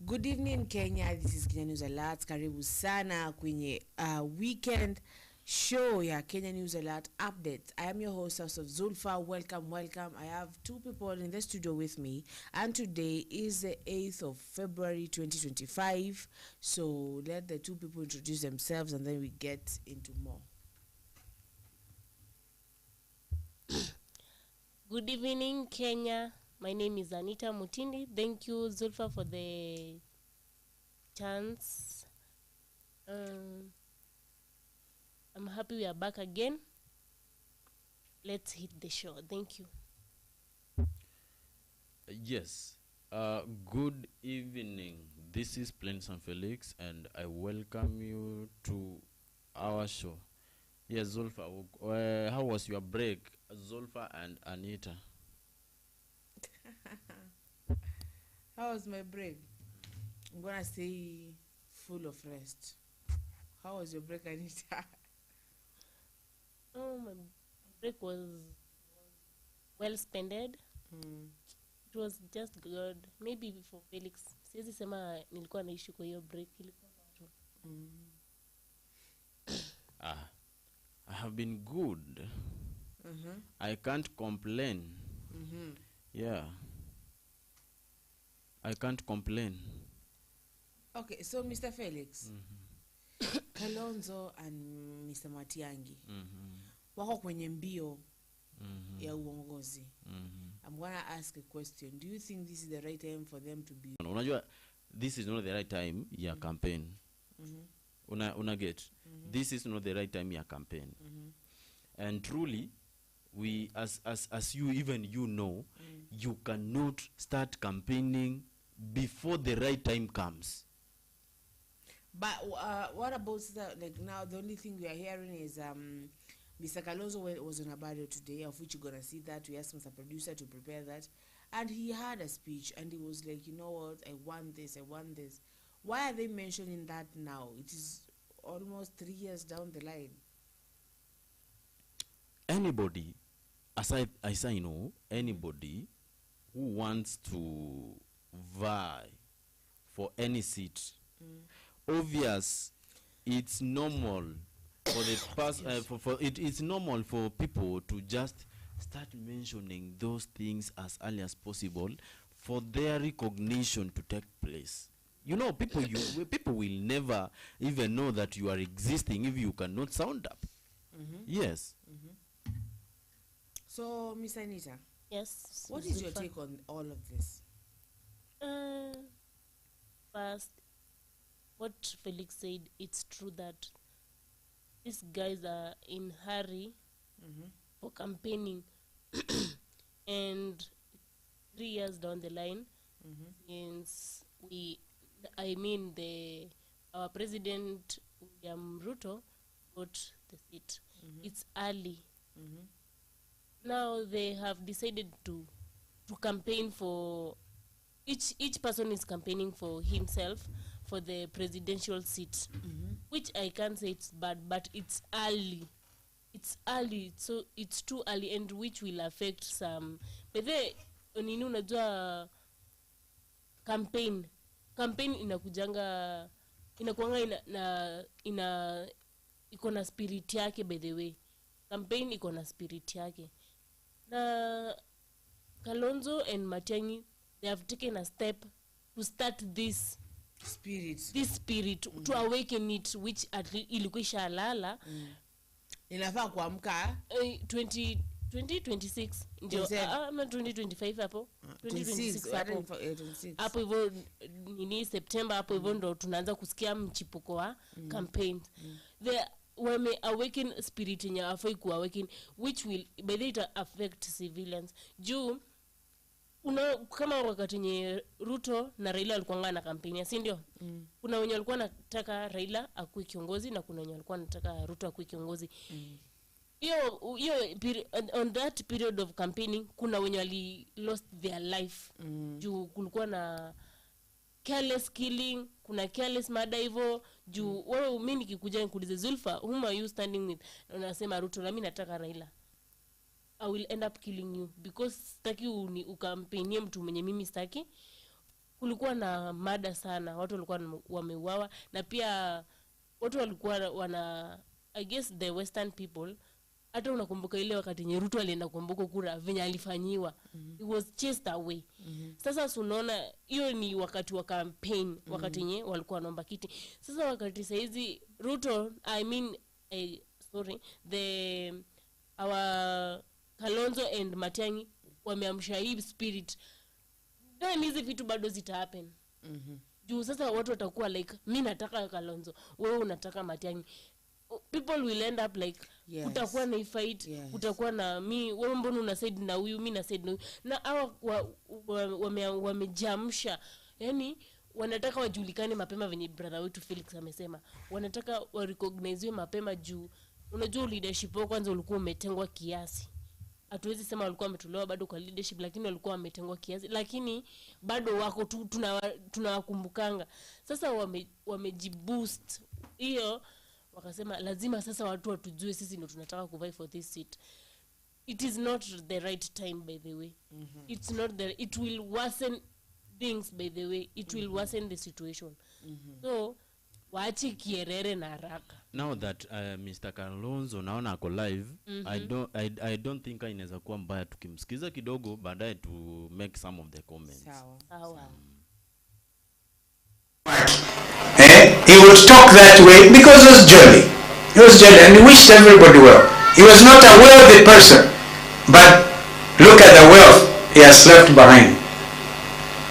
Good evening Kenya, this is Kenya News Alert. Karibu sana kwenye weekend show ya Kenya News Alert updates. I am your host of Zulfa. Welcome. I have two people in the studio with me, and today is the 8th of February 2025. So let the two people introduce themselves and then we get into more. Good evening, Kenya. My name is Anita Mutindi. Thank you, Zulfa, for the chance. I'm happy we are back again. Let's hit the show. Thank you. Yes. Good evening. This is Plains and Felix, and I welcome you to our show. Yes, Zulfa. How was your break, Zulfa and Anita? How was my break? I'm gonna say full of rest. How was your break, Anita? Oh, my break was well spent. It was just good. Maybe for Felix. Siwezi sema nilikuwa naishi kwa hiyo break ilikuwa tu. I have been good. I can't complain. Yeah. I can't complain. Okay, so Mr. Felix, Kalonzo and Mr. Matiang'I wako kwenye mbio ya uongozi. I'm going to ask a question. Do you think this is the right time for them to be? Unajua, this is not the right time ya campaign. Una get? This is not the right time ya campaign. And truly, we as you, even you know, you cannot start campaigning before the right time comes. But what about that? Like now, the only thing we are hearing is Mr. Kalonzo was on a battle today, of which you're gonna see that. We asked Mr. Producer to prepare that, and he had a speech, and he was like, you know what, I want this. Why are they mentioning that now? It is almost 3 years down the line. Anybody, as I know, anybody who wants to vie for any seat, obvious, it's normal for the it's normal for people to just start mentioning those things as early as possible for their recognition to take place. You know, people will never even know that you are existing if you cannot sound up. Yes. So, Miss Anita, Yes. what is your take on all of this? First, what Felix said, it's true that these guys are in hurry for campaigning, and 3 years down the line, since our president William Ruto got the seat, it's early. Now they have decided to campaign for each person is campaigning for himself for the presidential seat, which I can't say it's bad, but it's early. So it's too early, and which will affect some. But nini unajua campaign inakuanga iko na spirit yake. By the way, campaign iko na spirit yake. Na Kalonzo and Matiang'I, they have taken a step to start this spirit to awaken it, which ilikuwa ishalala. Inafaa kuamka 2026 ndio 2025 hapo 2026 hapo hivyo nini September hapo hivyo ndo tunaanza kusikia mchipuko wa campaign. The wame awaken spirit nya afai ku awaken, which will by the way affect civilians. Juu kama wakati nye Ruto na Raila walikuwa na kampeni, si ndio? Kuna wenye walikuwa nataka Raila akuwe kiongozi na kuna wenye walikuwa nataka Ruto akuwe kiongozi. Hiyo on that period of campaigning kuna wenye wali lost their life. Juu kulikuwa na careless killing, kuna careless murder hivyo. Juu wewe mimi nikikuja nikuulize Zulfa, whom are you standing with? Unasema Ruto, na mimi nataka Raila. I will end up killing you because staki ukampenie mtu mwenye mimi staki. kulikuwa na mada sana, watu walikuwa wameuawa, na pia watu walikuwa wana, I guess the western people, hata unakumbuka ile wakati Nyeruto alienda kuomboka kura venye alifanyiwa, he was chased away. Sasa unaona hiyo ni wakati wa campaign, wakati nye walikuwa wanaomba kiti. Sasa wakati saizi Ruto, our Kalonzo and Matiang'I wameamsha hii spirit, then hizi vitu bado zita happen. Juu sasa watu watakuwa like, mimi nataka Kalonzo, wewe unataka Matiang'I. People will end up like, utakuwa na fight, utakuwa na wewe mbona una side na huyu, mimi na side na huyu, na hawa wamejamsha, yani wanataka wajulikane mapema venye brother wetu Felix amesema, wanataka wa recognize mapema. Juu unajua leadership wao kwanza ulikuwa umetengwa kiasi, hatuwezi sema walikuwa wametolewa bado kwa leadership, lakini walikuwa wametengwa kiasi, lakini bado wako tu, tunawakumbukanga. Sasa wamejiboost hiyo, wakasema lazima sasa watu watujue sisi ndio tunataka kuvai for this seat. It is not the right time, by the way. It's not it will worsen things, by the way. It will worsen the situation. So waache kierere na haraka. Now that Mr. Kalonzo naona ako live, I don't think inaweza kuwa mbaya tukimsikiza kidogo baadaye to make some of the comments. Sawa. He would talk that way because he was jolly. He was jolly and he wished everybody well. He was not a wealthy person, but look at the wealth he has left behind.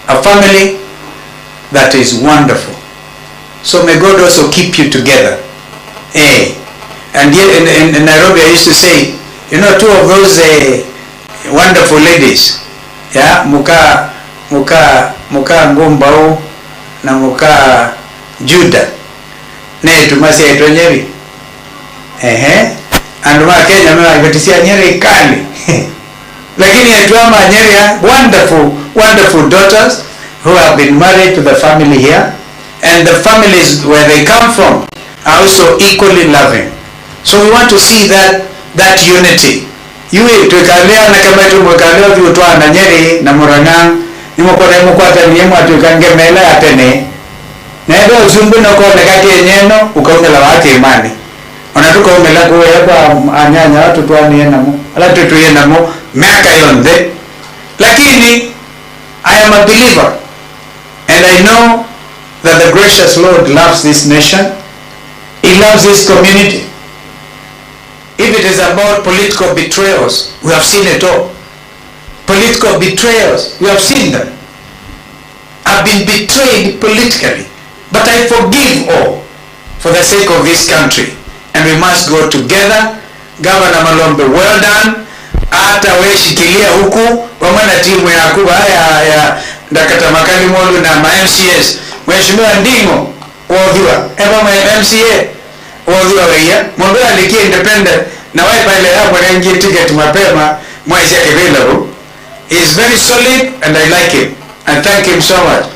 A family that is wonderful. So may God also keep you together. And yet in Nairobi I used to say, you know, two of those wonderful ladies, yeah, Muka Ngumbao na Muka Juda, ne tumasi aitwa Nyeri, and ma Kenya mwa imetisia Nyeri kali, lakini aitwa ma Nyeri, wonderful daughters who have been married to the family here, and the families where they come from are also equally loving. So we want to see that unity. Yue tukalea na kama tu mkaleo viutwa na Nyeri na Murang'a ni mukore mukwata ni mwa tukangemela atene. Na ndio uzumbu na kwa nakati yenyeno ukaongela wake imani. Onatuka umela kwa anyanya watu twani yenamo. Ala tutu yenamo miaka yonde. Lakini I am a believer and I know that the gracious Lord loves this nation. He loves this community. If it is about political betrayals, we have seen it all. Political betrayals, we have seen them. I've been betrayed politically, but I forgive all for the sake of this country. And we must go together. Governor Malombe, well done. Hata we shikilia huku pamoja na timu yako ya Dakata Makali Molu na MCS. Mheshimiwa Ndingo Odhua, eba MCA Odhua weya, mwambie alikie independent na wewe pale hapo rangi ticket mapema mwezi available. He is very solid and I like him. And thank him so much.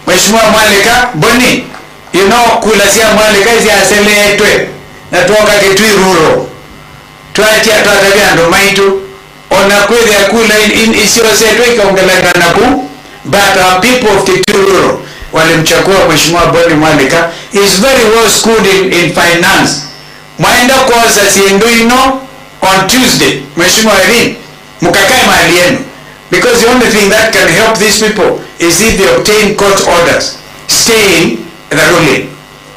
Mheshimiwa Mwalika Boni, you know kulasia Mwalika hizi aseletwe na tuoka Kitui Rural. Tuatia tuatabia ndo maitu ona kweli akula isiyosetwe ikaongeleka naku, but our people of Kitui Rural walimchagua Mheshimiwa Boni Mwalika. He is very well schooled in finance. Mwaenda kwa Sasienduino on Tuesday. Mheshimiwa Erin, mukakae mahali yenu. Because the only thing that can help these people is if they obtain court orders staying the ruling.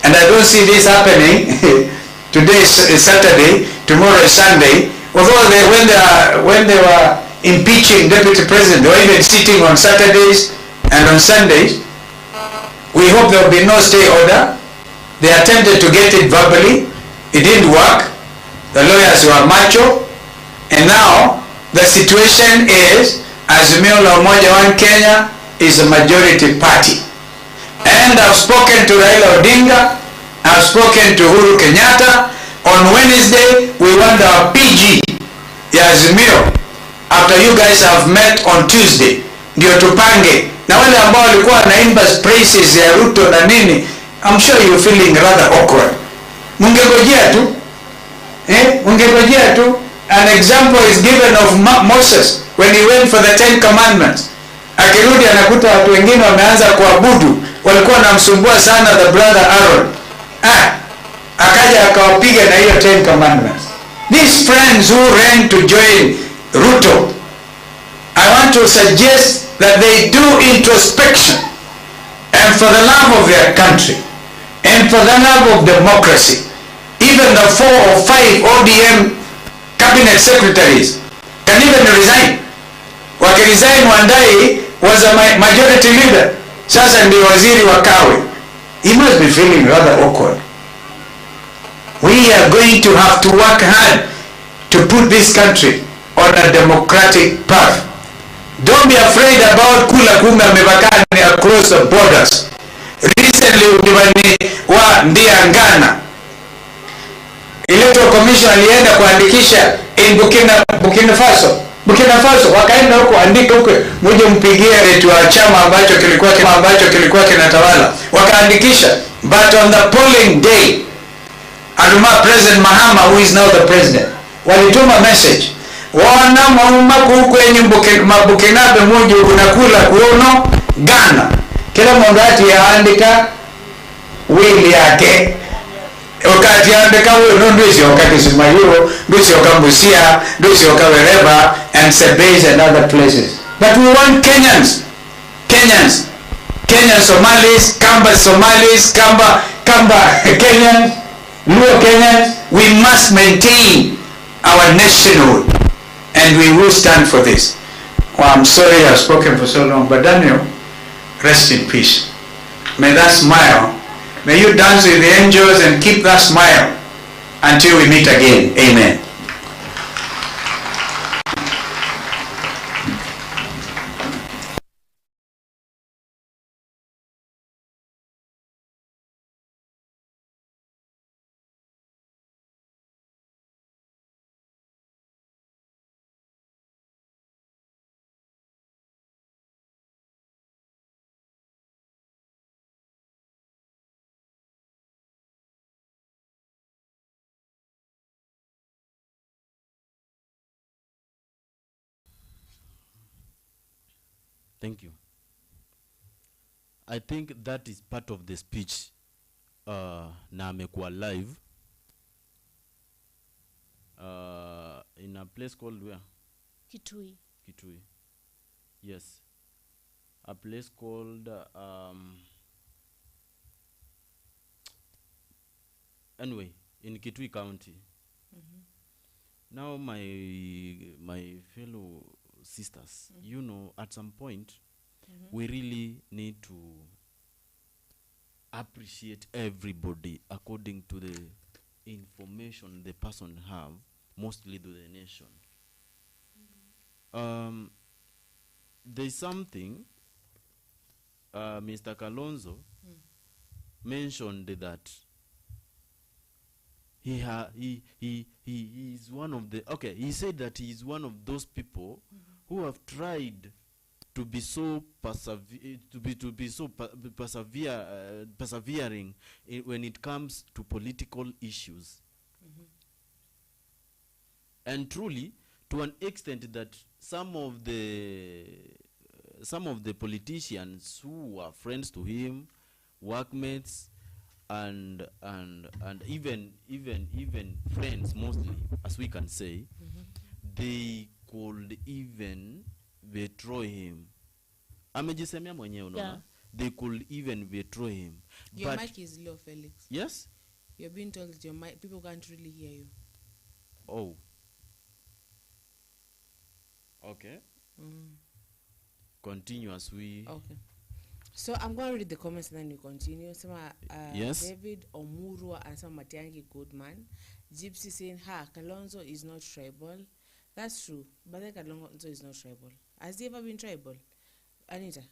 And I don't see this happening. Today is Saturday, tomorrow is Sunday. Although when they were impeaching Deputy President, they were even sitting on Saturdays and on Sundays. We hope there will be no stay order. They attempted to get it verbally. It didn't work. The lawyers were macho. And now the situation is Azimio la Umoja One Kenya is a majority party. And I've spoken to Raila Odinga. I've spoken to Uhuru Kenyatta. On Wednesday, we want our PG, ya Azimio, after you guys have met on Tuesday. Ndio tupange. Na wale ambao walikuwa naimba praises ya Ruto na nini, I'm sure you're feeling rather awkward. Mungegojea tu. Mungegojea tu. An example is given of Moses when he went for the 10 commandments. akirudi anakuta watu wengine wameanza kuabudu, walikuwa wanamsumbua sana the brother Aaron. Akaja akawapiga na hiyo 10 commandments. These friends who ran to join Ruto, I want to suggest that they do introspection, and for the love of their country and for the love of democracy, even the 4 or 5 ODM cabinet secretaries can even resign. Wakiresign, Wandai was a majority leader, sasa ndio waziri wa Kawe. He must be feeling rather awkward. We are going to have to work hard to put this country on a democratic path. Don't be afraid about kula kumbe amebakani across the borders. Recently udivani wa Ndiangana, Electoral Commission alienda kuandikisha in Burkina Faso wakaenda huko, andika huko, muje mpigie retu wa chama ambacho kilikuwa kinatawala, wakaandikisha. But on the polling day, Aduma President Mahama, who is now the president, walituma message, wana maumaku kwenye Burkinabe muje unakula kuono Ghana, kila mongati yaandika wili yake. Wakati andika huyo ndusi wakati Simayuro, ndusi wakambusia, ndusi wakawereba, and Sebes and other places. But we want Kenyans, Kenyan Somalis, Kamba Somalis, Kamba Kenyans, Luo Kenyans. We must maintain our nationhood, and we will stand for this. Well, I'm sorry I've spoken for so long, but Daniel, rest in peace. May that smile, may you dance with the angels and keep that smile until we meet again. Amen. Thank you. I think that is part of the speech. Na amekuwa live in a place called where? Kitui. Yes. A place called anyway, in Kitui County. Now my fellow sisters, you know, at some point we really need to appreciate everybody according to the information the person have, mostly to the nation. There's something Mr. Kalonzo mentioned that he is one of the, okay, he said that he is one of those people who have tried to be so persevering when it comes to political issues. And truly, to an extent that some of the politicians who are friends to him, workmates, and even friends, mostly, as we can say, they could even betray him. Amejisemea mwenyewe unaona. Yeah. They could even betray him. Your mic is low, Felix. Yes? You're being told that your mic, people can't really hear you. Oh. Okay. Continue as we... Okay. So I'm going to read the comments and then you continue. Some yes. David Omurwa and some Matiang'I Goodman. Gypsy saying, Kalonzo is not tribal. That's true. But then Kalonzo is not tribal. Has he ever been tribal? Anita?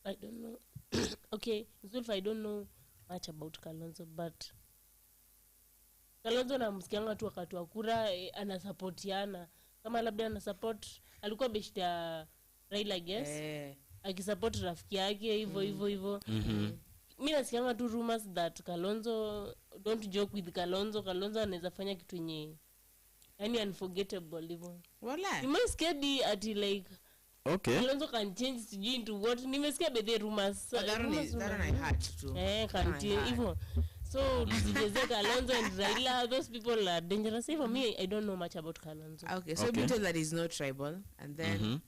I don't know. Okay, Zulfa, I don't know much about Kalonzo, but Kalonzo namsikianga tu wakati wa kura anasupportiana. Kama labda anasupport, alikuwa beshte ya Raila, I guess. Akisupport rafiki yake hivyo. Mimi nasikianga tu rumors that Kalonzo, don't joke with Kalonzo. Kalonzo anaweza fanya kitu yenye yani unforgettable hivyo. Wala. You might scared ati like Okay. Kalonzo can change sijui into what nimesikia bedhe rumors That one I heard too. can change even so DJ Kalonzo and Raila, those people are dangerous. For me, I don't know much about Kalonzo. Okay, so Okay. we told that he's not tribal, and then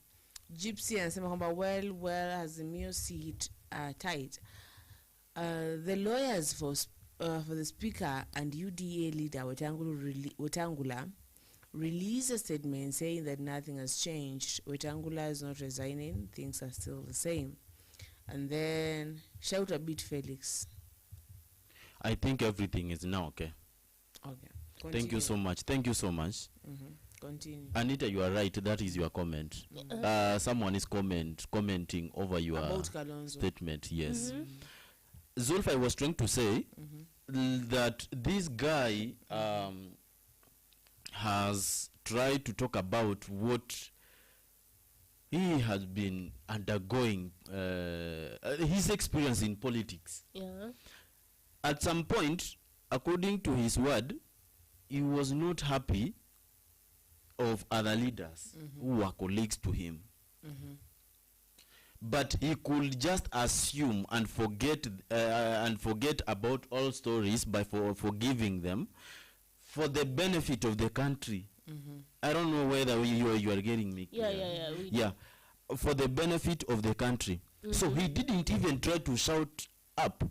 Gypsy and Sema well has the Mio seat tight. The lawyers for the speaker and UDA leader Wetangula released a statement saying that nothing has changed. Wetangula is not resigning; things are still the same. And then shout a bit, Felix. I think everything is now okay. Okay. Thank you so much. Thank you so much. Continue. Anita, you are right. That is your comment. Someone is commenting over your About Kalonzo. statement. Yes. Zulfa, I was trying to say that this guy has tried to talk about what he has been undergoing, his experience in politics. Yeah. At some point, according to his word, he was not happy of other leaders who were colleagues to him. But he could just assume and forget about all stories by forgiving them for the benefit of the country. I don't know whether you are getting me. Yeah. For the benefit of the country. So he didn't even try to shout up.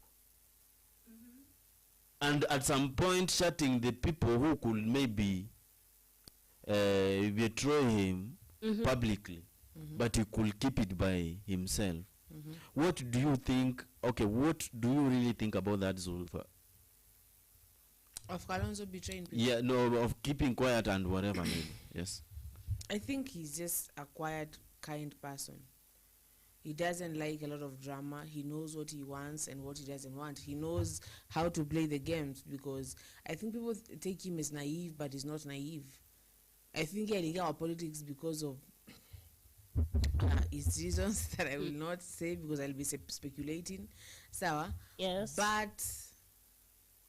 And at some point shouting the people who could maybe betray him publicly, but he could keep it by himself. What do you think? Okay, what do you really think about that, Zulfa? Of Kalonzo betraying people? Yeah, no, of keeping quiet and whatever. Maybe. Yes. I think he's just a quiet, kind person. He doesn't like a lot of drama. He knows what he wants and what he doesn't want. He knows how to play the games, because I think people take him as naive, but he's not naive. I think he got our politics because of his reasons that I will not say because I'll be speculating. Sawa? Yes. But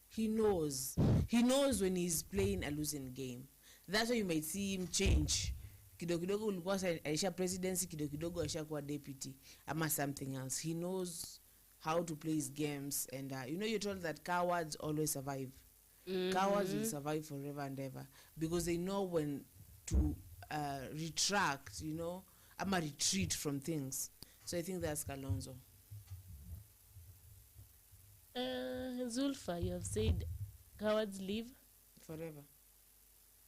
he knows. He knows when he's playing a losing game. That's why you might see him change. Kidogo ulikuwa aisha presidency, kidogo aisha kuwa deputy ama something else. He knows how to play his games, and you're told that cowards always survive. Cowards will survive forever and ever because they know when to retract, ama retreat from things. So I think that's Kalonzo. Zulfa, you have said cowards live Forever.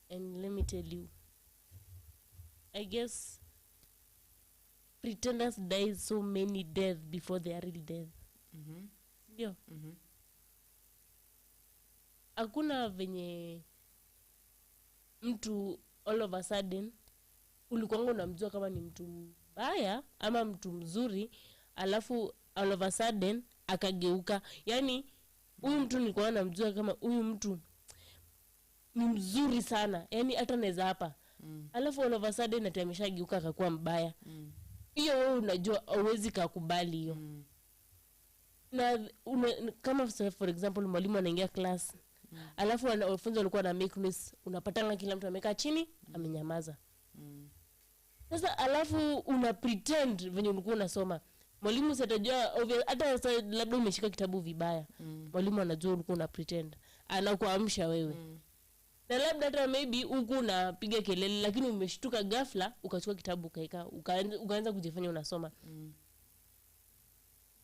And let me tell you, I guess pretenders die so many deaths before they are real death. Ndio. Hakuna venye mtu all of a sudden ulikuwa unamjua kama ni mtu mbaya ama mtu mzuri, alafu all of a sudden akageuka. Yani huyu mtu nilikuwa namjua kama huyu mtu ni mzuri sana, yani hata naweza hapa. Alafu all of a sudden atameshageuka akakuwa mbaya. Hiyo wewe unajua hauwezi kukubali hiyo. Na kama for example mwalimu anaingia class, alafu wanafunzi walikuwa na make noise, unapatanga kila mtu amekaa chini amenyamaza. Sasa alafu una pretend venye ulikuwa unasoma. Mwalimu sitajua hata labda umeshika kitabu vibaya. Mwalimu anajua ulikuwa una pretend. Anakuamsha wewe. Na labda hata maybe huku unapiga kelele lakini umeshtuka ghafla ukachukua kitabu ukaeka ukaanza kujifanya unasoma.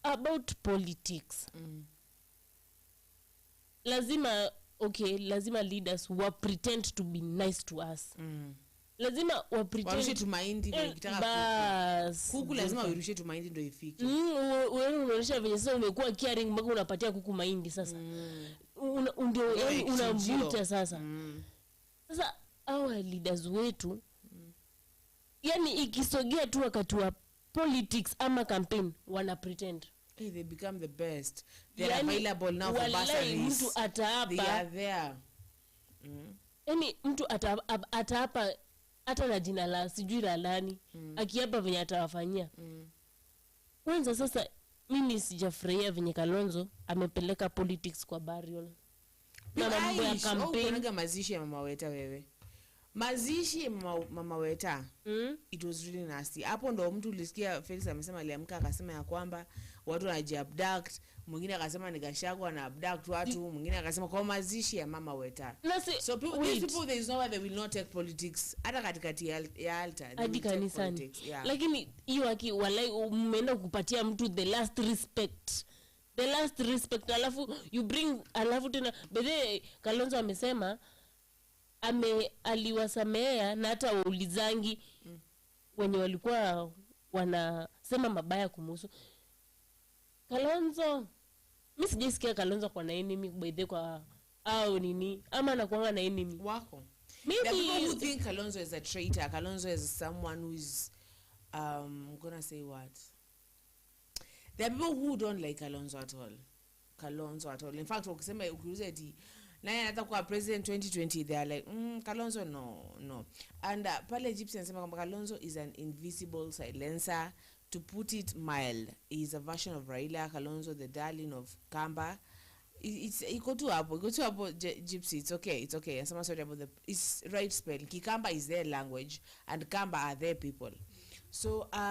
About politics. Lazima leaders wa pretend to be nice to us. Lazima wa pretend warushe tumaindi ndio ikitaka kuku lazima warushe tumaindi ndio ifike. Wewe unaonyesha venye sasa umekuwa caring mpaka unapatia kuku mahindi sasa. Ndio unamvuta sasa. Sasa our leaders wetu yani ikisogea tu wakati wa politics ama campaign wana pretend. Hey, they become the best. They are available now for bursaries. Mtu ataapa. They are there. Yani mtu ataapa hata na jina la sijui la nani. Akiapa venye atawafanyia. Kwanza sasa mimi sijafurahia venye Kalonzo amepeleka politics kwa burial. Na mambo ya campaign. Unaga mazishi ya mama Weta wewe. mazishi ya mama Weta it was really nasty. Hapo ndo mtu ulisikia Felix amesema aliamka akasema ya kwamba watu wanajiabduct, mwingine akasema ni Gachagua na abduct watu, mwingine akasema kwa mazishi ya mama Weta. So these people there is no way they will not take politics hata katikati ya altar hadi kanisani. Lakini hiyo walai umeenda kupatia mtu the last respect alafu you bring alafu tena bedhe Kalonzo amesema aliwasamea na hata waulizangi wenye walikuwa wanasema mabaya kumuhusu Kalonzo. Mimi sijisikia Kalonzo kwa na enemy bedhe kwa au nini ama anakuanga na enemy wako. Maybe the people who think Kalonzo is a traitor, Kalonzo is someone who is I'm gonna say what, there are people who don't like Kalonzo at all. In fact ukisema ukiuliza eti naye anataka kuwa president 2020 they are like Kalonzo no. And pale Gypsy anasema kwamba Kalonzo is an invisible silencer. To put it mild, he is a version of Raila. Kalonzo, the darling of Kamba. It's iko tu hapo Gypsy. It's okay. I'm sorry about it's right spell. Kikamba is their language and Kamba are their people. So there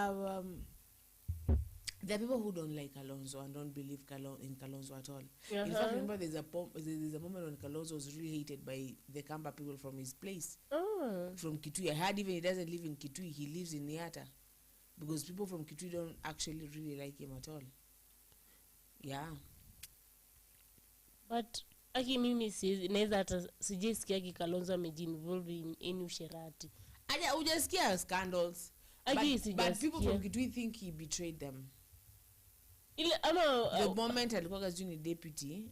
are people who don't like Kalonzo and don't believe in Kalonzo at all. In fact, remember there's a moment when Kalonzo was really hated by the Kamba people from his place. From Kitui. I heard even he doesn't live in Kitui, he lives in Niata. Because people from Kitui don't actually really like him at all. Yeah. But aki mimi naweza hata sijisikia Kalonzo amejinvolve in any usherati. Aja hujasikia scandals. But people from Kitui think he betrayed them. The moment alikuwa kazini deputy,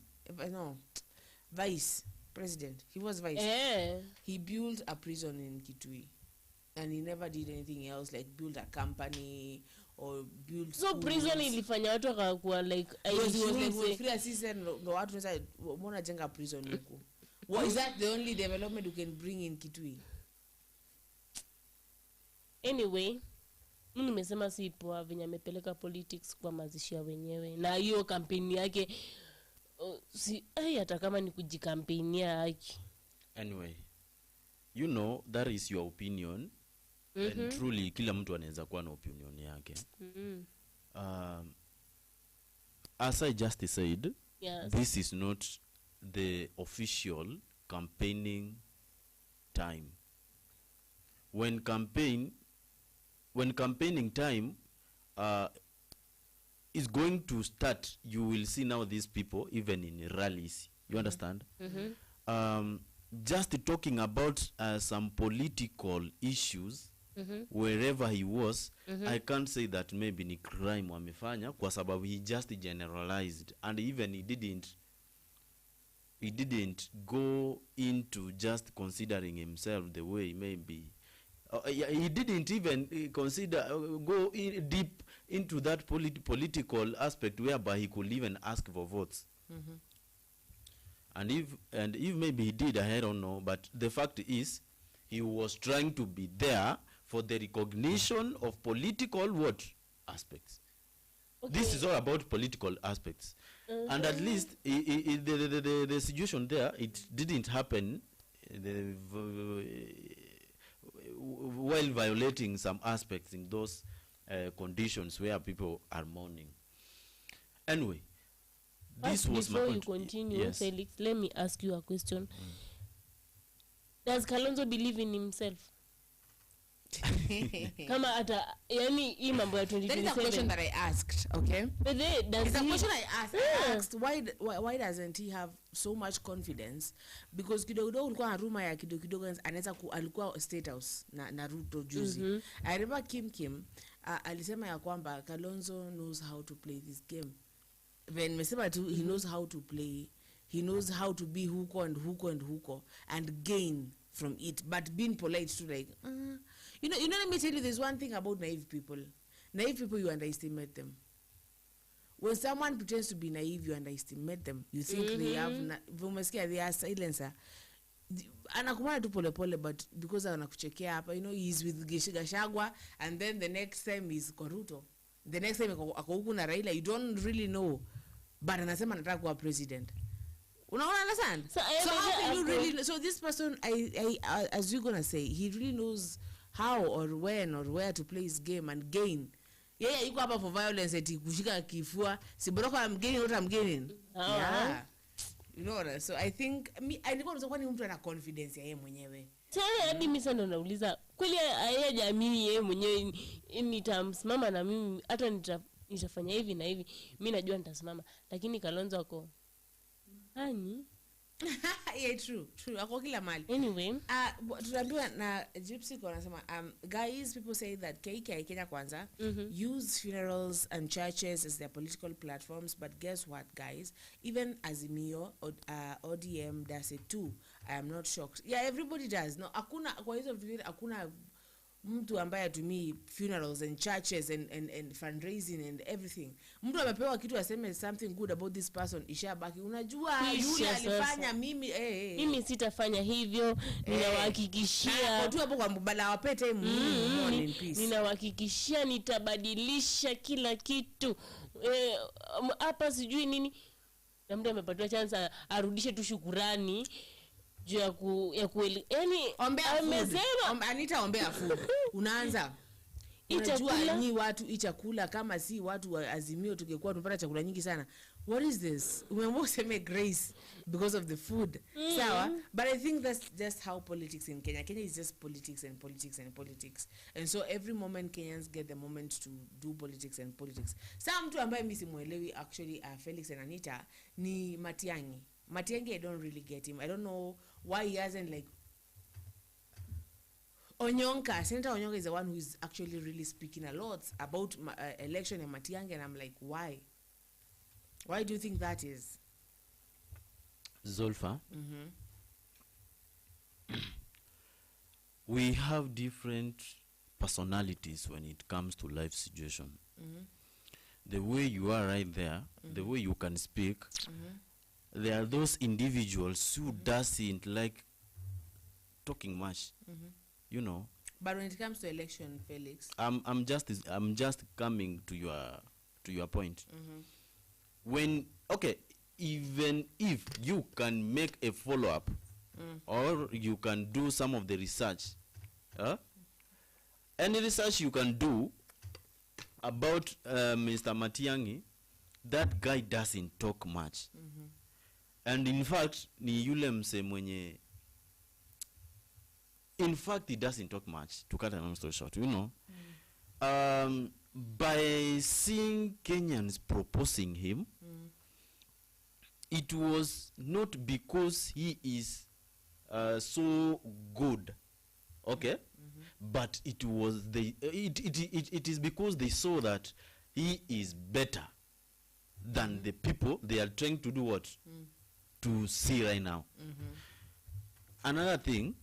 vice president. He was vice. He built a prison in Kitui. And he never did anything else like build a company or build so schools. Prison ilifanya watu wakakuwa like free assistant no watu sasa mbona jenga prison huko. What is that the only development you can bring in Kitui? Anyway, mimi nimesema si poa venye amepeleka politics kwa mazishi ya wenyewe na hiyo kampeni yake hata kama ni kujikampenia haki. Anyway, you know that is your opinion. And truly kila mtu anaweza kuwa na opinion yake. As I just said, this is not the official campaigning time. When campaigning time is going to start, you will see now these people even in rallies. You understand? Just talking about some political issues wherever he was, I can't say that maybe ni crime wamefanya kwa sababu he just generalized, and even he didn't go into just considering himself the way maybe he didn't even go deep into that political aspect whereby he could even ask for votes. And if maybe he did, I don't know, but the fact is he was trying to be there for the recognition of political aspects. Okay. This is all about political aspects. And at least the situation there, it didn't happen while violating some aspects in those conditions where people are mourning. Anyway, this was before you continue, yes. Felix, let me ask you a question. Does Kalonzo believe in himself? Kama ata yani hii mambo ya 2027. That is a question that I asked, okay? But it's a question I asked. Why doesn't he have so much confidence? Because kidogo ulikuwa na rumor ya kidogo anaweza alikuwa State House na Ruto juzi. I remember Kim alisema ya kwamba Kalonzo knows how to play this game. When mesema tu he knows how to play, he knows how to be huko and gain from it, but being polite to like you know let me tell you, there's one thing about naive people, you underestimate them. When someone pretends to be naive, you underestimate them. You think they have they are silencer, anakumana tu pole, but because anakuchekea hapa, he's with Gachagua and then the next time he's Koruto, the next time ako huku na Raila, you don't really know, but anasema anataka kuwa president. understand? So, So how can you really? So this person, as you're gonna say, he really knows how or when or where to play his game and gain. Yeah, you go up for violence eti kushika kifua. Si boroko I'm gaining what I'm gaining. Yeah. You know what? So I think I niko nasema kwani mtu ana confidence ya yeye mwenyewe. Tena hadi mimi sana nauliza kweli yeye jamii yeye mwenyewe nitamsimama na mimi hata nitafanya hivi na hivi mimi najua nitasimama lakini Kalonzo ako hani yeah, true ako kila mali. Anyway, tunaambiwa na Gypsy kwa anasema guys, people say that Kenya Kwanza use funerals and churches as their political platforms, but guess what guys, even Azimio ODM does it too. I am not shocked. Yeah, everybody does. No, hakuna kwa hizo vitu, hakuna mtu ambaye atumii funerals and churches and fundraising and everything. Mtu amepewa kitu aseme something good about this person, ishabaki. Unajua yule alifanya mimi sitafanya hivyo, ninawahakikishia. Tu hapo kwa mbala wapete morning peace. Ninawahakikishia nitabadilisha kila kitu. Hapa sijui nini. Na mtu amepatiwa chance arudishe tu shukurani. Juu ya yani amesema Anita ombea food. Unaanza unajua ni watu ichakula kama si watu wa Azimio tungekuwa tunapata chakula nyingi sana. What is this? Umeamua sema grace because of the food. Sawa? But I think that's just how politics in Kenya. Kenya is just politics and politics and politics. And so every moment Kenyans get the moment to do politics and politics. Some mtu ambaye mimi simuelewi actually Felix and Anita ni Matiang'I. I don't really get him. I don't know why he hasn't like Onyonka. Senator Onyonka is the one who is actually really speaking a lot about election and Matiang'I, and I'm like, why? Why do you think that is? Zulfa, we have different personalities when it comes to life situation. The way you are right there, the way you can speak, there are those individuals who doesn't like talking much, you know. But when it comes to election, Felix, I'm just coming to your point. When even if you can make a follow-up or you can do some of the research, any research you can do about Mr. Matiang'I, that guy doesn't talk much. And in fact, ni yule mse mwenye, in fact, he doesn't talk much, to cut a long story short, you know. By seeing Kenyans proposing him, it was not because he is so good, okay? But it was it is because they saw that he is better than the people they are trying to do what? To see right now. Another thing,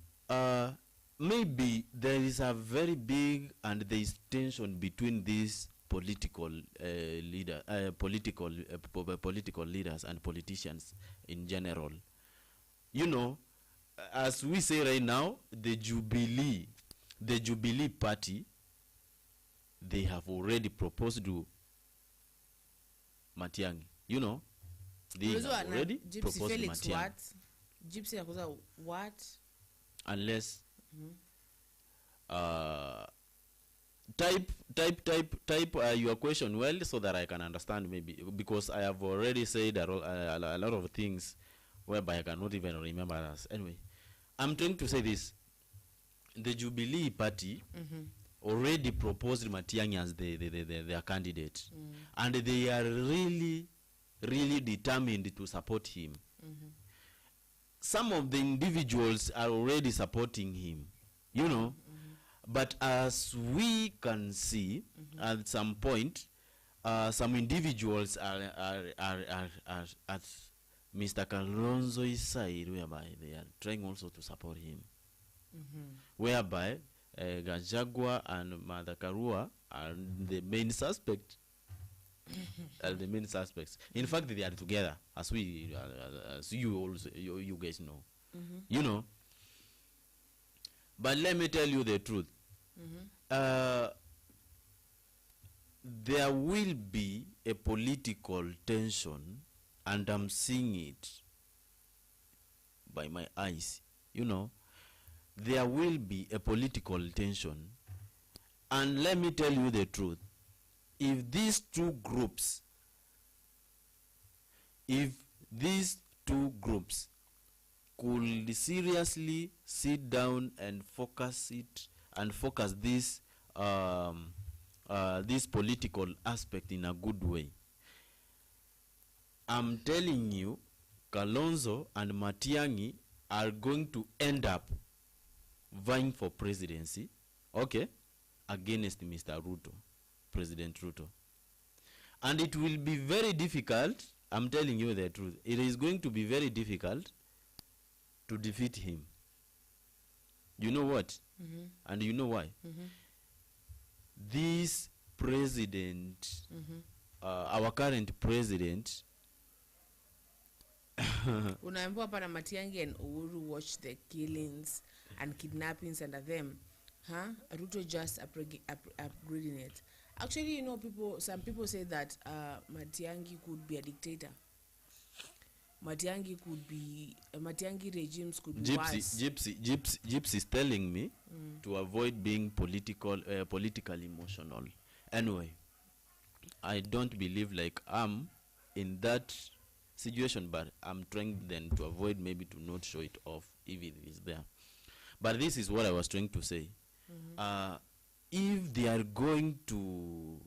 maybe there is a very big and there is tension between these political political leaders and politicians in general. You know, as we say right now, the Jubilee party, they have already proposed to Matiang'I, you know. They have already proposed Felix Matiang'I. what? Gypsy yakuza what? Unless type your question well so that I can understand, maybe because I have already said a lot of things whereby I cannot even remember us. Anyway, I'm trying to say this. The Jubilee party already proposed Matiang'I as their candidate, and they are really determined to support him. Some of the individuals are already supporting him, you know. But as we can see, at some point, some individuals are at Mr. Kalonzo's side, whereby they are trying also to support him. Whereby Gachagua and Martha Karua are the main suspect. The main suspects. In fact, they are together, as you guys know. You know. But let me tell you the truth. There will be a political tension, and I'm seeing it by my eyes, you know, there will be a political tension. And let me tell you the truth. If these two groups could seriously sit down and focus this political aspect in a good way, I'm telling you, Kalonzo and Matiang'I are going to end up vying for presidency, okay, against Mr. Ruto, President Ruto. And it will be very difficult, I'm telling you the truth, it is going to be very difficult to defeat him. You know what? And you know why? This president, our current president, Unaambiwa hapa na Matiang'I and Uhuru watch the killings and kidnappings under them. Ruto just upgrading it. Actually, you know, some people say that Matiang'I could be a dictator. Matiang'I regimes could be worse. Gypsy is telling me to avoid being politically emotional. Anyway, I don't believe like I'm in that situation, but I'm trying then to avoid, maybe to not show it off if it is there. But this is what I was trying to say. If they are going to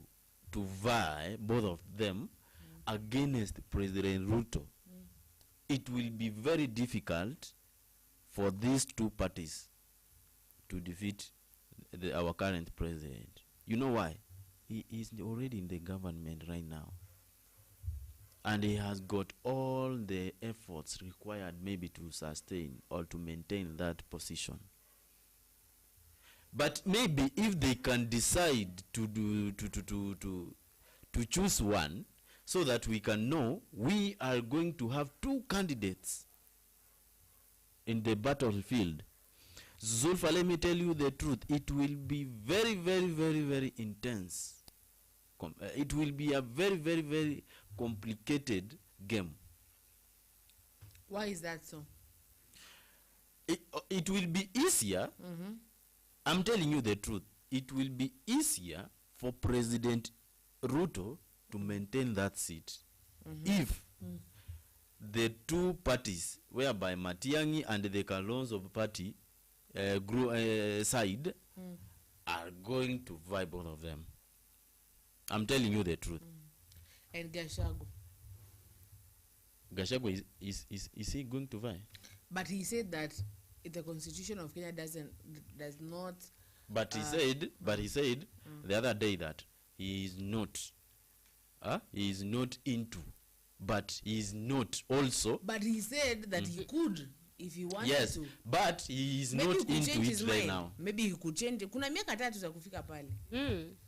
vie, both of them, against President Ruto, it will be very difficult for these two parties to defeat our current president. You know why? He is already in the government right now, and he has got all the efforts required maybe to sustain or to maintain that position. But maybe if they can decide to choose one, so that we can know we are going to have two candidates in the battlefield. Zulfa, let me tell you the truth, it will be very, very, very, very intense. It will be a very, very, very complicated game. Why is that so? It will be easier. I'm telling you the truth. It will be easier for President Ruto to maintain that seat if the two parties, whereby Matiang'I and the Kalonzo party side, are going to vie, both of them. I'm telling you the truth. And Gachagua is he going to vie? But he said that the Constitution of Kenya does not. But he said the other day that he is not into, but he is not also. But he said that he could if he wanted yes, to. but he is Maybe not into it right now. Maybe he could change. Kuna miaka 3 za kufika pale.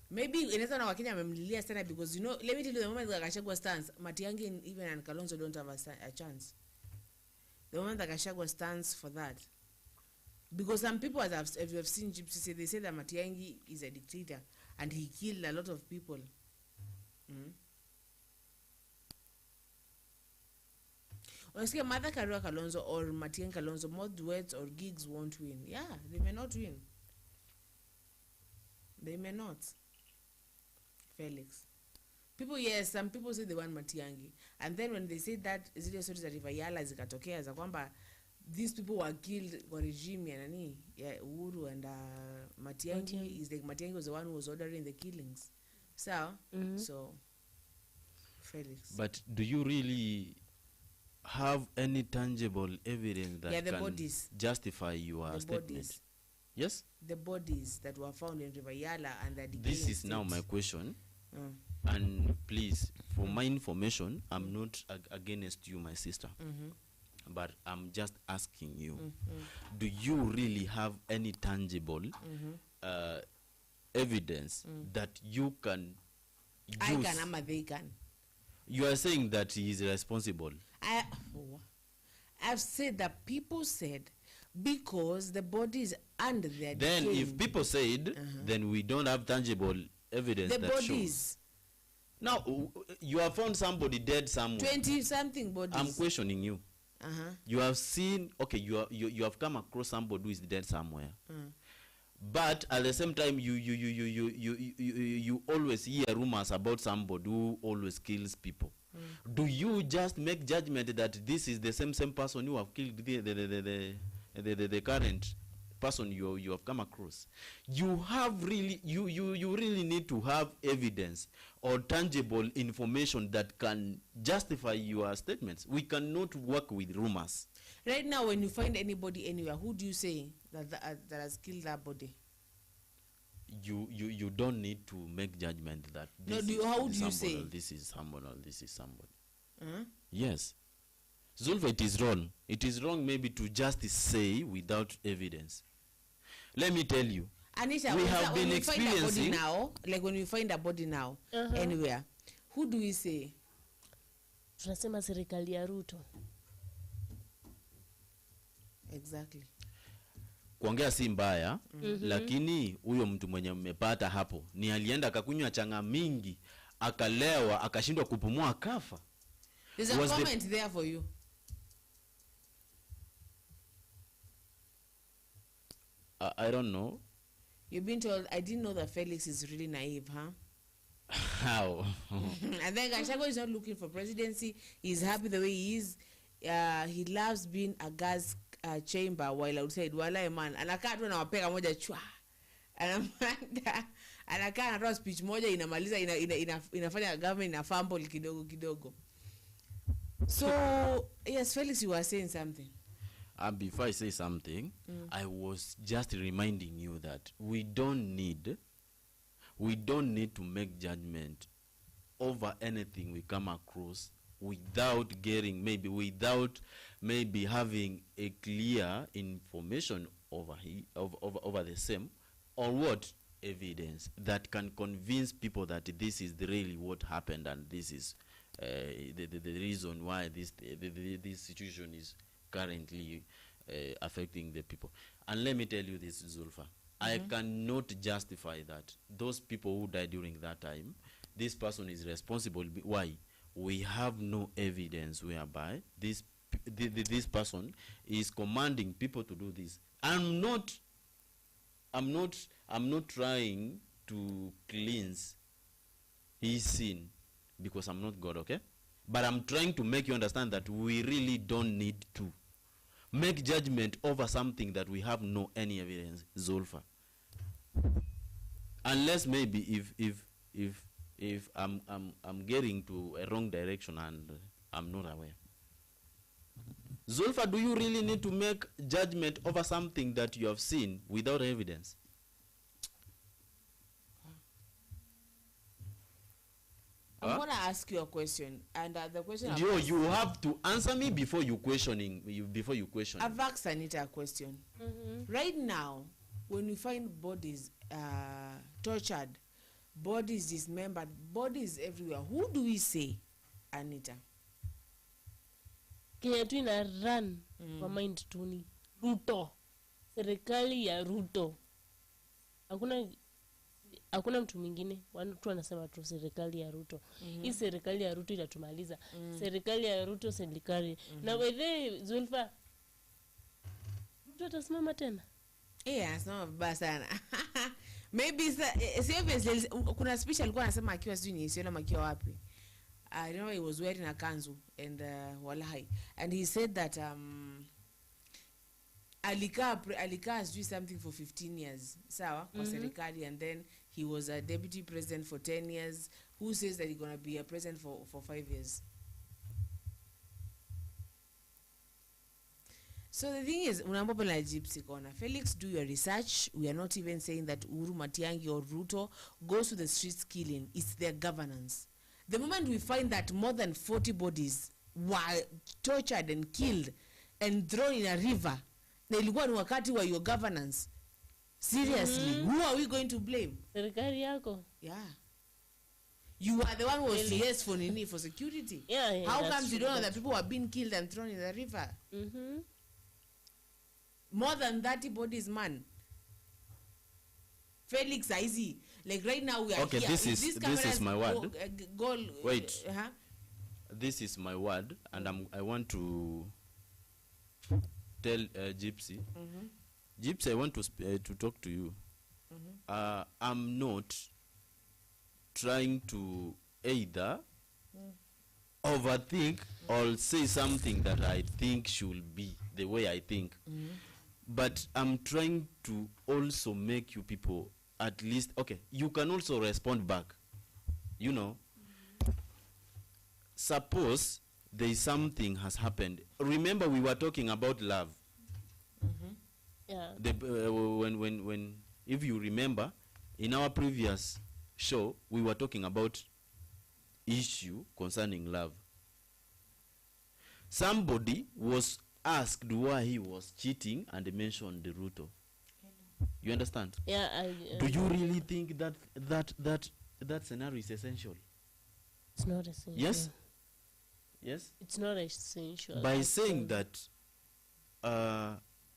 Maybe inaweza na Wakenya wamemlilia sana, because you know, let me tell you, the moment that Gachagua stands, Matiang'I even and Kalonzo don't have a chance. The moment that Gachagua stands for that. Because some people, as you have seen Gypsy say, they say that Matiang'I is a dictator and he killed a lot of people. Honestly, Mother Karua Kalonzo or Matiang'I Kalonzo, more duets or gigs won't win. Yeah, they may not win. They may not. Felix. People, yes, some people say they want Matiang'I. And then when they say that, zile stories za Rivayala zikatokea za kwamba these people were killed kwa regime ya nani, ya Uhuru, and Matiang'I is like, Matiang'I was the one who was ordering the killings. So, Felix. But do you really have any tangible evidence that can bodies. Justify your statement? Bodies. Yes? The bodies that were found in Rivayala and that this is now my question. And please, for my information, I'm not against you, my sister. But I'm just asking you, do you really have any tangible evidence that you can use? I can, ama they can. You are saying that he is responsible. I've said that people said because the bodies and their then decaying. If people said, then we don't have tangible evidence the that bodies shows. Now you have found somebody dead somewhere. 20 something bodies. I'm questioning you. You have seen, okay, you have come across somebody who is dead somewhere. But at the same time, you always hear rumors about somebody who always kills people. Do you just make judgment that this is the same person who have killed the current person you have come across? You have really you really need to have evidence or tangible information that can justify your statements. We cannot work with rumors. Right now, when you find anybody anywhere, who do you say that has killed that body? You don't need to make judgment that this how do you say this is someone or this is somebody? Yes, Zulfa, it is wrong. It is wrong maybe to just say without evidence. Let me tell you, Anisha, we have been experiencing now, like when we find a body now anywhere, who do we say? Tunasema serikali ya Ruto. Exactly. Kuongea si mbaya, lakini huyo mtu mwenye mmepata hapo ni alienda akakunywa changa mingi, akalewa, akashindwa kupumua, akafa. There's a comment there for you. I don't know. You've been told, I didn't know that Felix is really naive, huh? How? And then Gachagua is not looking for presidency. He's happy the way he is. He loves being a gas chamber while outside. Wala man. Anakaa tu na wapeka moja chwa. Anakaa anatoa speech moja inamaliza inafanya government ina fumble kidogo. So, yes, Felix, you were saying something. Before I say something, I was just reminding you that we don't need to make judgment over anything we come across without having a clear information over the same, or what evidence that can convince people that this is really what happened and this is the reason why this situation is currently affecting the people. And let me tell you this, Zulfa, I cannot justify that those people who died during that time, this person is responsible. Why? We have no evidence whereby this person is commanding people to do this. I'm not trying to cleanse his sin because I'm not God, okay? But I'm trying to make you understand that we really don't need to make judgment over something that we have no any evidence, Zulfa. Unless maybe if I'm getting to a wrong direction and I'm not aware. Zulfa, do you really need to make judgment over something that you have seen without evidence? I'm going to ask you a question, and the question you have to answer me before you question. I've asked Anita a question. Right now, when we find bodies tortured, bodies dismembered, bodies everywhere, who do we say, Anita? Kenya tu ina run kwa mind tuni Ruto, serikali ya Ruto. Hakuna mtu mwingine, watu wanasema tu serikali ya Ruto. Hii serikali ya Ruto inatumaliza. Serikali ya Ruto serikali. Na wewe Zulfa, Ruto atasimama tena? Anasimama vibaya sana. Maybe obviously kuna speech alikuwa anasema akiwa sijui ni Isiolo akiwa wapi. I know he was wearing a kanzu and walai, and he said that alikaa sijui something for 15 years, sawa, kwa serikali, and then he was a deputy president for 10 years. Who says that he's going to be a president for 5 years? So the thing is, unaambiwa na gypsy corner. Felix, do your research. We are not even saying that Uhuru, Matiang'I or Ruto goes to the streets killing. It's their governance. The moment we find that more than 40 bodies were tortured and killed and thrown in a river, na ilikuwa ni wakati wa your governance. Seriously, who are we going to blame? Serikali yako. Yeah. You are the one who was yes for security. Yeah, how comes you don't know that people were being killed and thrown in the river? More than 30 bodies, man. Felix, easy. Like right now we are okay, here. This is my word. Wait. This is my word, and I want to tell Gypsy, Gypsy, I want to talk to you. I'm not trying to either overthink or say something that I think should be the way I think. But I'm trying to also make you people at least, okay, you can also respond back. You know, suppose there is something has happened. Remember, we were talking about love. Yeah. When if you remember, in our previous show, we were talking about issue concerning love. Somebody was asked why he was cheating and mentioned the Ruto. You understand? Yeah. Do you really think that scenario is essential? It's not essential. Yes. Yes. It's not essential. By saying that,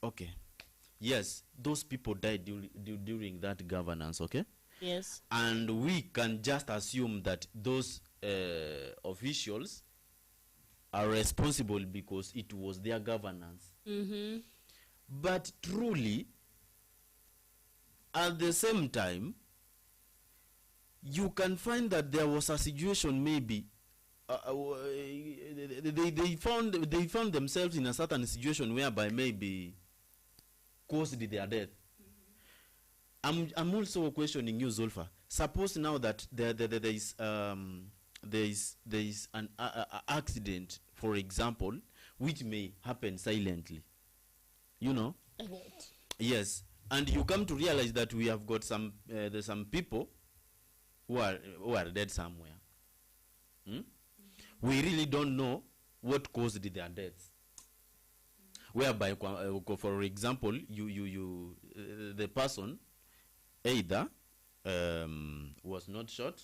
okay, yes, those people died during that governance. Okay. Yes. And we can just assume that those officials are responsible because it was their governance. But truly, at the same time, you can find that there was a situation maybe they found themselves in a certain situation whereby maybe caused their death. I'm also questioning you, Zulfa. Suppose now that there is an accident, for example, which may happen silently. You know? Yes. And you come to realize that we have got there's some people who are dead somewhere. We really don't know what caused their deaths. Whereby, for example, the person either was not shot,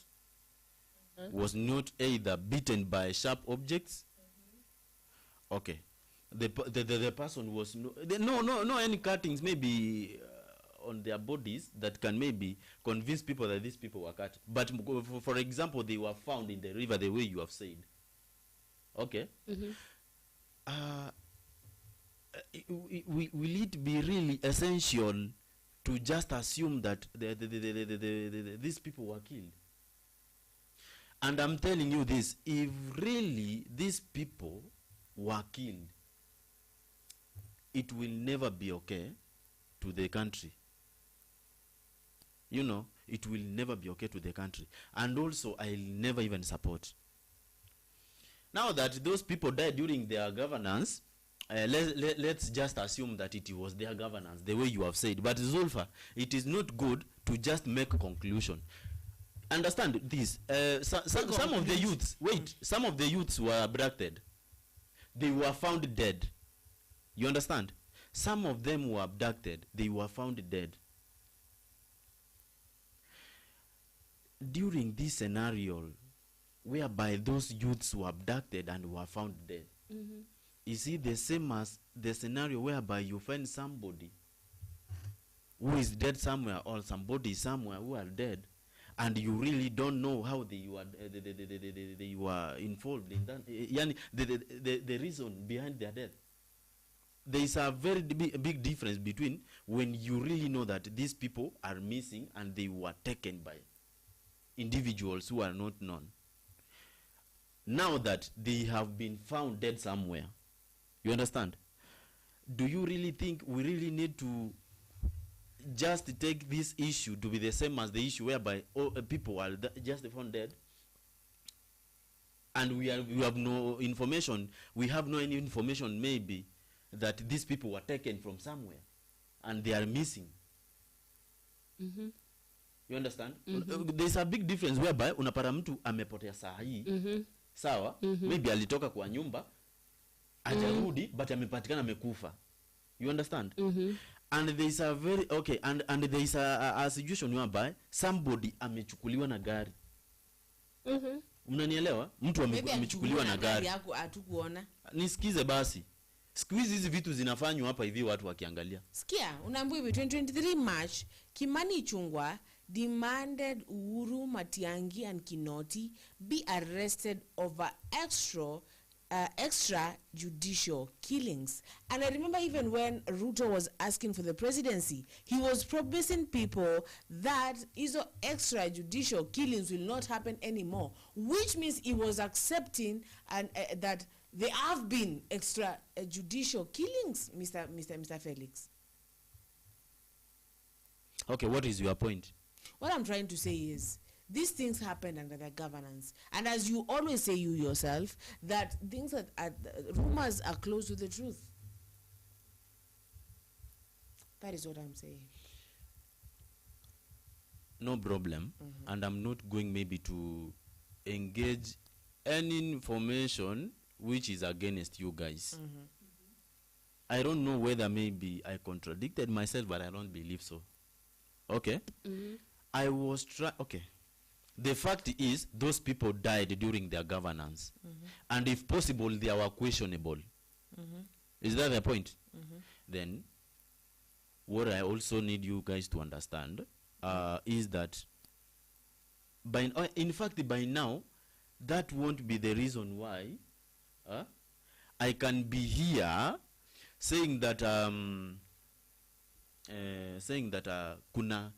was not either beaten by sharp objects. Okay, the person was no any cuttings maybe on their bodies that can maybe convince people that these people were cut. But for example, they were found in the river the way you have said. Okay. Will it be really essential to just assume that these people were killed? And I'm telling you this, if really these people were killed, it will never be okay to the country. You know, it will never be okay to the country. And also, I'll never even support. Now that those people died during their governance, let's just assume that it was their governance, the way you have said. But Zulfa, it is not good to just make a conclusion. Understand this. Some of the youths, some of the youths were abducted. They were found dead. You understand? Some of them were abducted. They were found dead. During this scenario, whereby those youths were abducted and were found dead, is it the same as the scenario whereby you find somebody who is dead somewhere or somebody somewhere who are dead, and you really don't know how they were involved in that, the reason behind their death? There is a very big difference between when you really know that these people are missing and they were taken by individuals who are not known. Now that they have been found dead somewhere, you understand? Do you really think we really need to just take this issue to be the same as the issue whereby people are just found dead, and we have no information? We have no any information maybe that these people were taken from somewhere and they are missing. You understand? There's a big difference whereby unapata mtu amepotea saa hii. Sawa? Maybe alitoka kwa nyumba ajarudi but amepatikana amekufa. You understand? And there is a very and there is a situation whereby somebody amechukuliwa na gari. Mnanielewa? Mtu amechukuliwa na gari. Yako hatukuona. Nisikize basi. Siku hizi vitu zinafanywa hapa hivi watu wakiangalia. Sikia, unaambiwa hivi 2023 March, Kimani Ichung'wah demanded Uhuru, Matiang'I and Kinoti be arrested over extrajudicial killings. And I remember even when Ruto was asking for the presidency, he was promising people that these extrajudicial killings will not happen anymore, which means he was accepting and that there have been extrajudicial killings, Mr. Felix. Okay, what is your point? What I'm trying to say is, these things happened under their governance. And as you always say, you yourself, that things rumors are close to the truth. That is what I'm saying. No problem. And I'm not going maybe to engage any information which is against you guys. I don't know whether maybe I contradicted myself, but I don't believe so. Okay? I was okay. The fact is, those people died during their governance. And if possible, they were questionable. Is that the point? Then, what I also need you guys to understand is that, in fact, by now, that won't be the reason why I can be here saying that kuna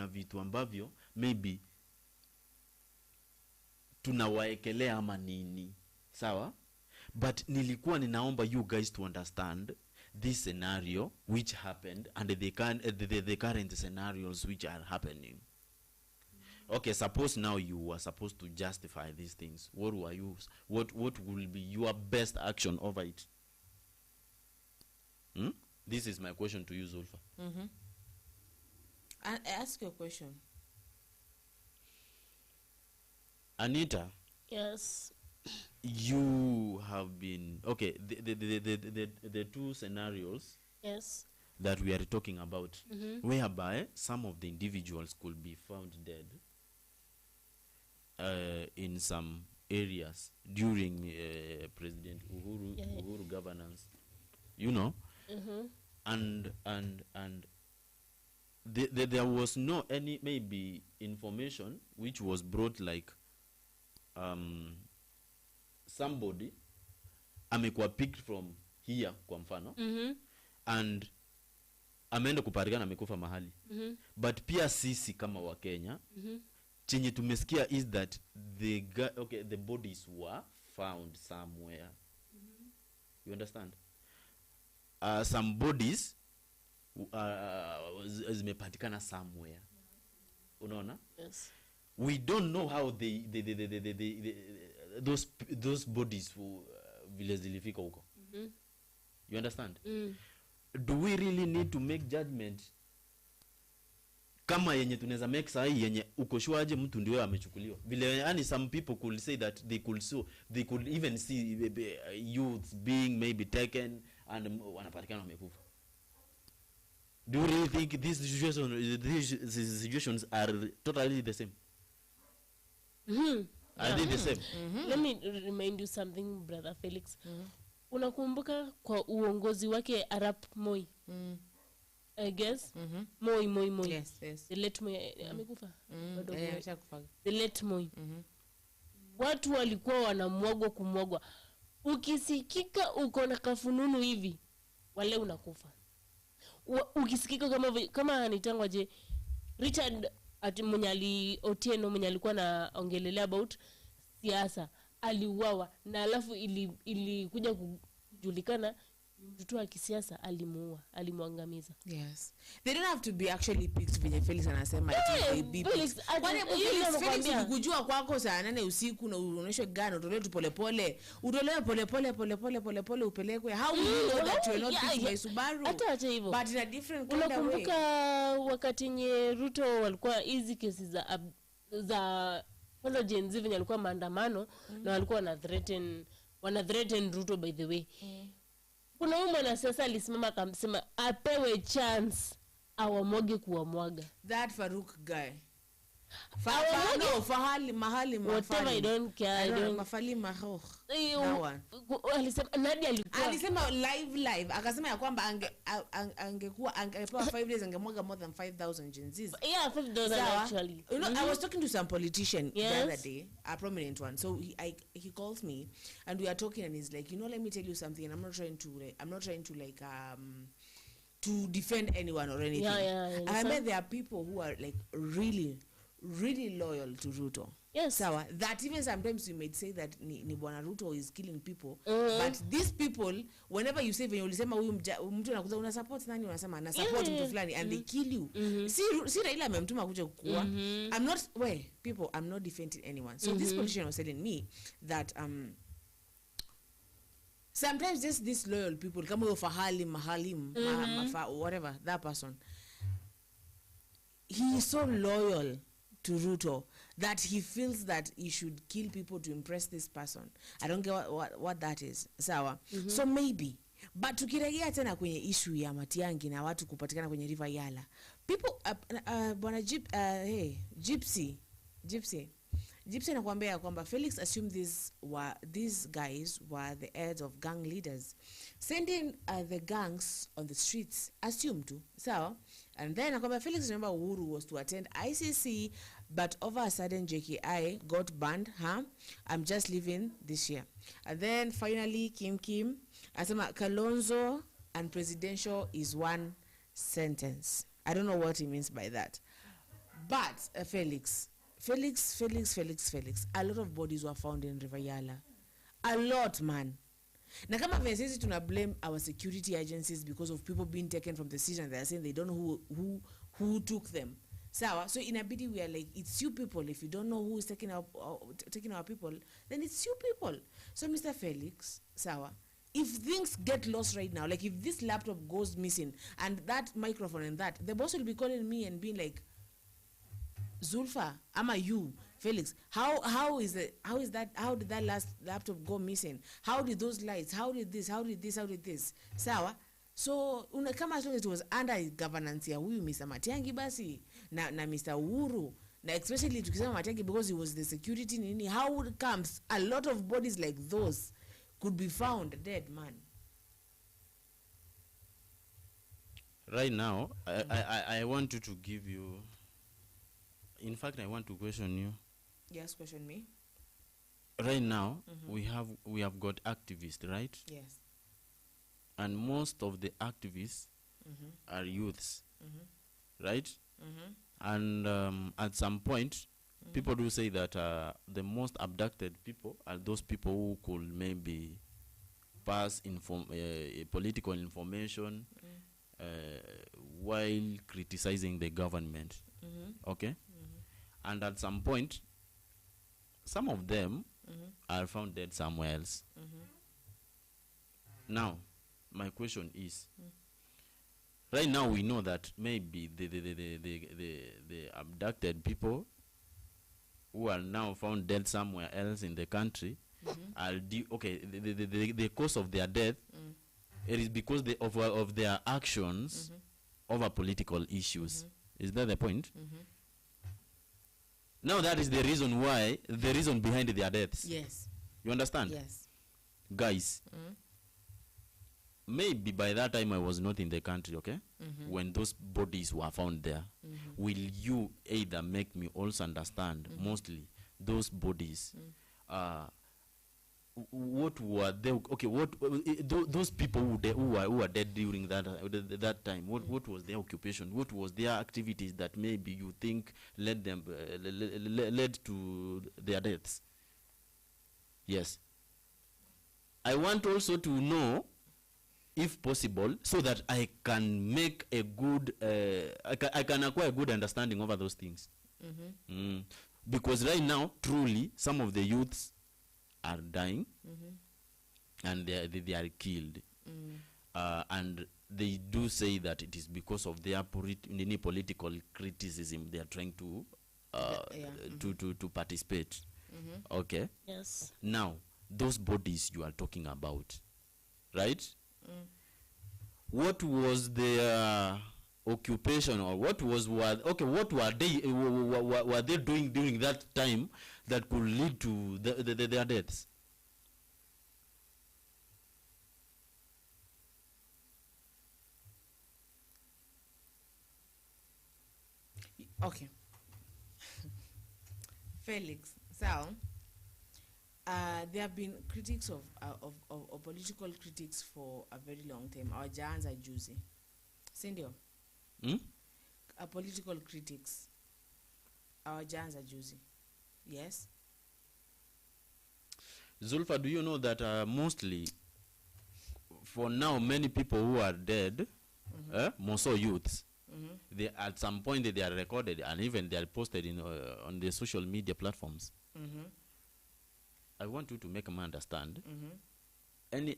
vitu ambavyo maybe tunawaekelea ama nini, sawa? But nilikuwa ninaomba you guys to understand this scenario which happened and the current scenarios which are happening. Okay, suppose now you were supposed to justify these things. What will be your best action over it? This is my question to you, Zulfa. I ask you a question. Anita. Yes. You have been okay. The two scenarios. Yes. That we are talking about, whereby some of the individuals could be found dead in some areas during President Uhuru governance, you know, and there was no any maybe information which was brought like somebody amekuwa picked from here kwa mfano and ameenda kupatikana amekufa mahali. But pia sisi kama wa Kenya chenye tumesikia is that the bodies were found somewhere. You understand? Some bodies zimepatikana somewhere. Unaona? Yes. We don't know how those bodies vile zilifika huko. You understand? Do we really need to make judgment kama yenye tunaweza make sahi yenye uko sure aje mtu ndio amechukuliwa vile? Yani some people could say that they could even see youths being maybe taken and wanapatikana wamekufa. Do you really think these situations are totally the same? Are they the same? Let me remind you something, Brother Felix. Unakumbuka kwa uongozi wake Arap Moi? I guess Moi. Yes. The late Moi amekufa. The late Moi. Watu walikuwa wanamwagwa kumwagwa. Ukisikika uko na kafununu hivi, wale unakufa. Ukisikika kama anitangwa je Richard Munyali Otieno mwenye alikuwa naongelelea about siasa aliuawa na alafu ilikuja kujulikana mtu wa kisiasa alimuangamiza. Yes. They don't have to be actually picked venye Felix anasema Felix ukijua kwako saa 8 usiku na uonyeshwe gani utolewe polepole upelekwe. How will you know that you are not picked by Subaru? Hata acha hivyo. But in a different kind of way. Unakumbuka wakati nye Ruto walikuwa hizi kesi za kwanza Gen Z venye alikuwa maandamano na walikuwa wana threaten Ruto by the way. Kuna mwana sasa alisimama akamsema apewe chance awamwage kuwamwaga. That Farouk guy. Whatever, I don't care. I don't. Alisema live akasema ya kwamba angekuwa angepewa 5 days angemwaga more than 5,000 jinsis. Yeah, 5,000 actually. You know, I was talking to some politician the other day, a prominent one. So he calls me and we are talking and he's like, you know, let me tell you something, and I'm not trying to to defend anyone or anything. Yeah, I mean, there are people who are like really loyal to Ruto. Yes. So that even sometimes you may say that ni Bwana Ruto is killing people, but these people, whenever you say venye ulisema huyu mtu anakuza una support nani, unasema na support mtu fulani, and they kill you. Si Raila amemtuma kuja kukua. I'm not defending anyone. So this politician was telling me that sometimes just these loyal people, kama huyo Mahalim, whatever that person, he is so loyal to Ruto that he feels that he should kill people to impress this person. I don't get what that is. Sawa. So maybe, but tukirejea tena kwenye issue ya Matiang'I na watu kupatikana kwenye River Yala, people bwana Gypsy anakuambia kwamba Felix assumed these guys were the heads of gang leaders, sending the gangs on the streets, assumed to. So, and then anakuambia Felix remember Uhuru was to attend ICC, but over a sudden JKI got banned. I'm just leaving this year. And then finally Kim asema Kalonzo and presidential is one sentence. I don't know what he means by that. But Felix, a lot of bodies were found in River Yala. A lot, man. Na kama vile tuna blame our security agencies because of people being taken from the city, and they are saying they don't know who took them. Sawa, so inabidi we are like, it's you people. If you don't know who is taking our people, then it's you people. So Mr. Felix, sawa, if things get lost right now, like if this laptop goes missing and that microphone and that, the boss will be calling me and being like, Zulfa, ama you, Felix, how did that last laptop go missing? How did those lights? How did this? Sawa. So kama as long as it was under governance ya huyu Mr. Matiang'I basi na Mr. Uhuru, na especially tukisema Matiang'I because he was the security nini, how comes a lot of bodies like those could be found dead, man? Right now, I want to give you. In fact, I want to question you. Yes, question me. Right now, we have got activists, right? Yes. And most of the activists are youths, right? And at some point, people do say that the most abducted people are those people who could maybe pass political information while criticizing the government. Okay? And at some point, some of them are found dead somewhere else. Now, my question is, right now we know that maybe the abducted people who are now found dead somewhere else in the country are the cause of their death. It is because of their actions over political issues. Is that the point? Now that is the reason behind their deaths. Yes. You understand? Yes. Guys, maybe by that time I was not in the country, okay? When those bodies were found there. Will you either make me also understand mostly those bodies, what were they, okay, those people who were dead during that time, what was their occupation, what was their activities that maybe you think led to their deaths? Yes. I want also to know, if possible, so that I can make a good I can acquire a good understanding over those things. Because right now, truly, some of the youths are dying, and they are killed, and they do say that it is because of their political criticism they are trying to to participate. Okay. Yes. Now, those bodies you are talking about, right? What was their occupation, or what were they doing during that time that could lead to their deaths? Okay. Felix, so there have been critics of political critics for a very long time. Our giants are juicy. Sindio? Political critics. Our giants are juicy. Yes? Zulfa, do you know that mostly, for now, many people who are dead, more so youths, they at some point they are recorded and even they are posted in on the social media platforms. I want you to make them understand. Any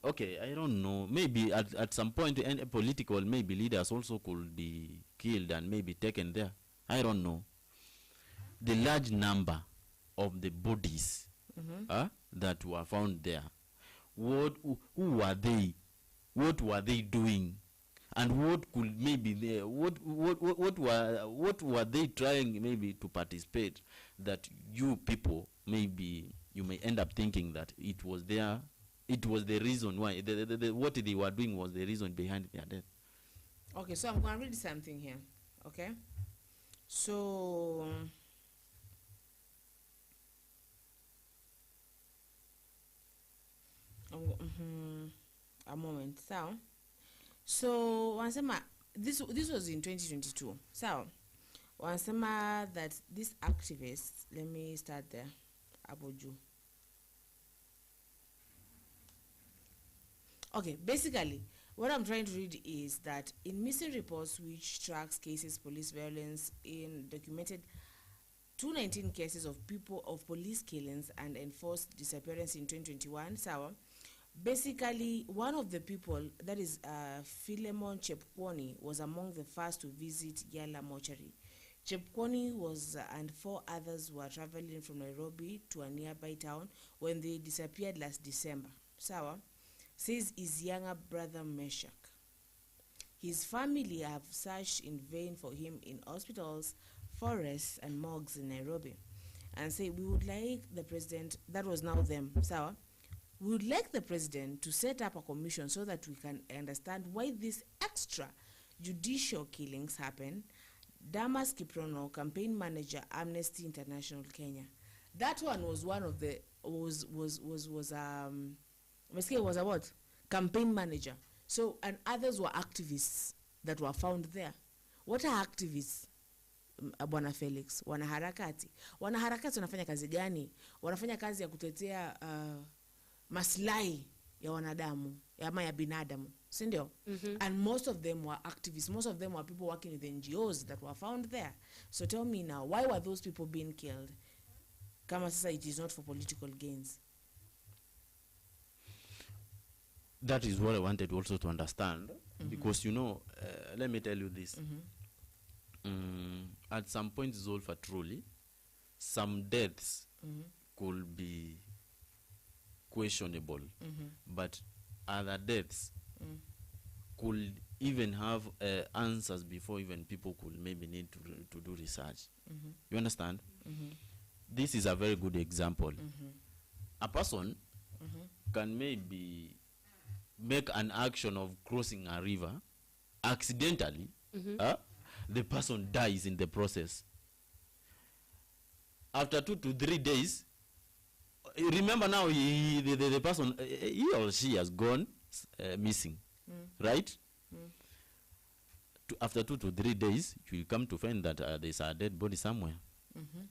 okay, I don't know, maybe at some point any political maybe leaders also could be killed and maybe taken there. I don't know. The large number of the bodies that were found there, who were they? What were they doing? And what could maybe they, what were they trying maybe to participate that you people maybe you may end up thinking that it was the reason why what they were doing was the reason behind their death. Okay, so I'm going to read something here. Okay, so a moment. So wansema this was in 2022. So wansema that these activists, let me start there. Aboju. Okay, basically what I'm trying to read is that in missing reports which tracks cases police violence in documented 219 cases of police killings and enforced disappearance in 2021. So basically, one of the people, that is Philemon Chepkwony, was among the first to visit Yala mortuary. Chepkwony and 4 others were traveling from Nairobi to a nearby town when they disappeared last December. Sawa says his younger brother Meshach. His family have searched in vain for him in hospitals, forests, and morgues in Nairobi, and say we would like the president, that was now them, Sawa, we would like the president to set up a commission so that we can understand why these extra judicial killings happen. Damas Kiprono, campaign manager, Amnesty International Kenya. That one was one of the was a what? Campaign manager. So, and others were activists that were found there. What are activists? Bwana Felix, wanaharakati. Wanaharakati wanafanya kazi gani? Wanafanya kazi ya kutetea maslahi ya wanadamu, ama ya binadamu, si ndio? And most of them were activists. Most of them were people working with NGOs that were found there. So tell me now, why were those people being killed? Kama sasa it is not for political gains. That is what I wanted also to understand, because you know, let me tell you this. At some point, Zulfa, truly, some deaths could be questionable, but other deaths could even have answers before even people could maybe need to do research. You understand? This is a very good example. A person can maybe make an action of crossing a river accidentally. The person dies in the process. After 2 to 3 days, remember now the person, he or she has gone missing, right? After 2 to 3 days, you will come to find that there's a dead body somewhere.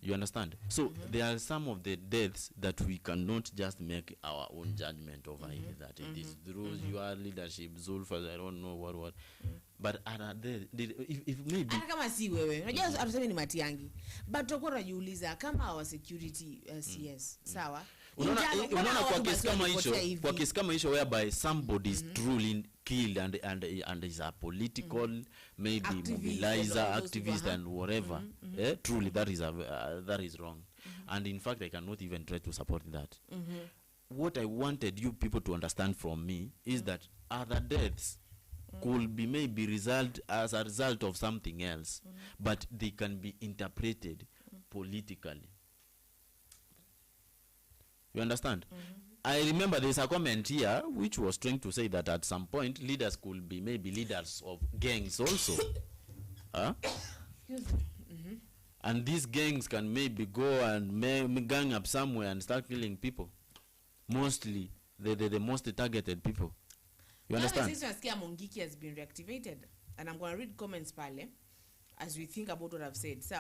You understand? So there are some of the deaths that we cannot just make our own judgment over here, that it is through your leadership, Zulfa, I don't know what. But are there, if maybe kama si wewe unajua atuseme ni Matiang'I, but tutakuwa tunajiuliza kama our security CS sawa, unaona kwa kesi kama hicho whereby somebody is truly killed and is a political maybe mobilizer, activist and whatever, truly that is wrong. And in fact I cannot even try to support that. What I wanted you people to understand from me is that other deaths could be maybe result as a result of something else, but they can be interpreted politically. You understand? I remember there's a comment here which was trying to say that at some point leaders could be maybe leaders of gangs also. Huh? And these gangs can maybe go and gang up somewhere and start killing people. Mostly the most targeted people. You understand? Since Mungiki has been reactivated, and I'm going to read comments pale as we think about what I've said. So,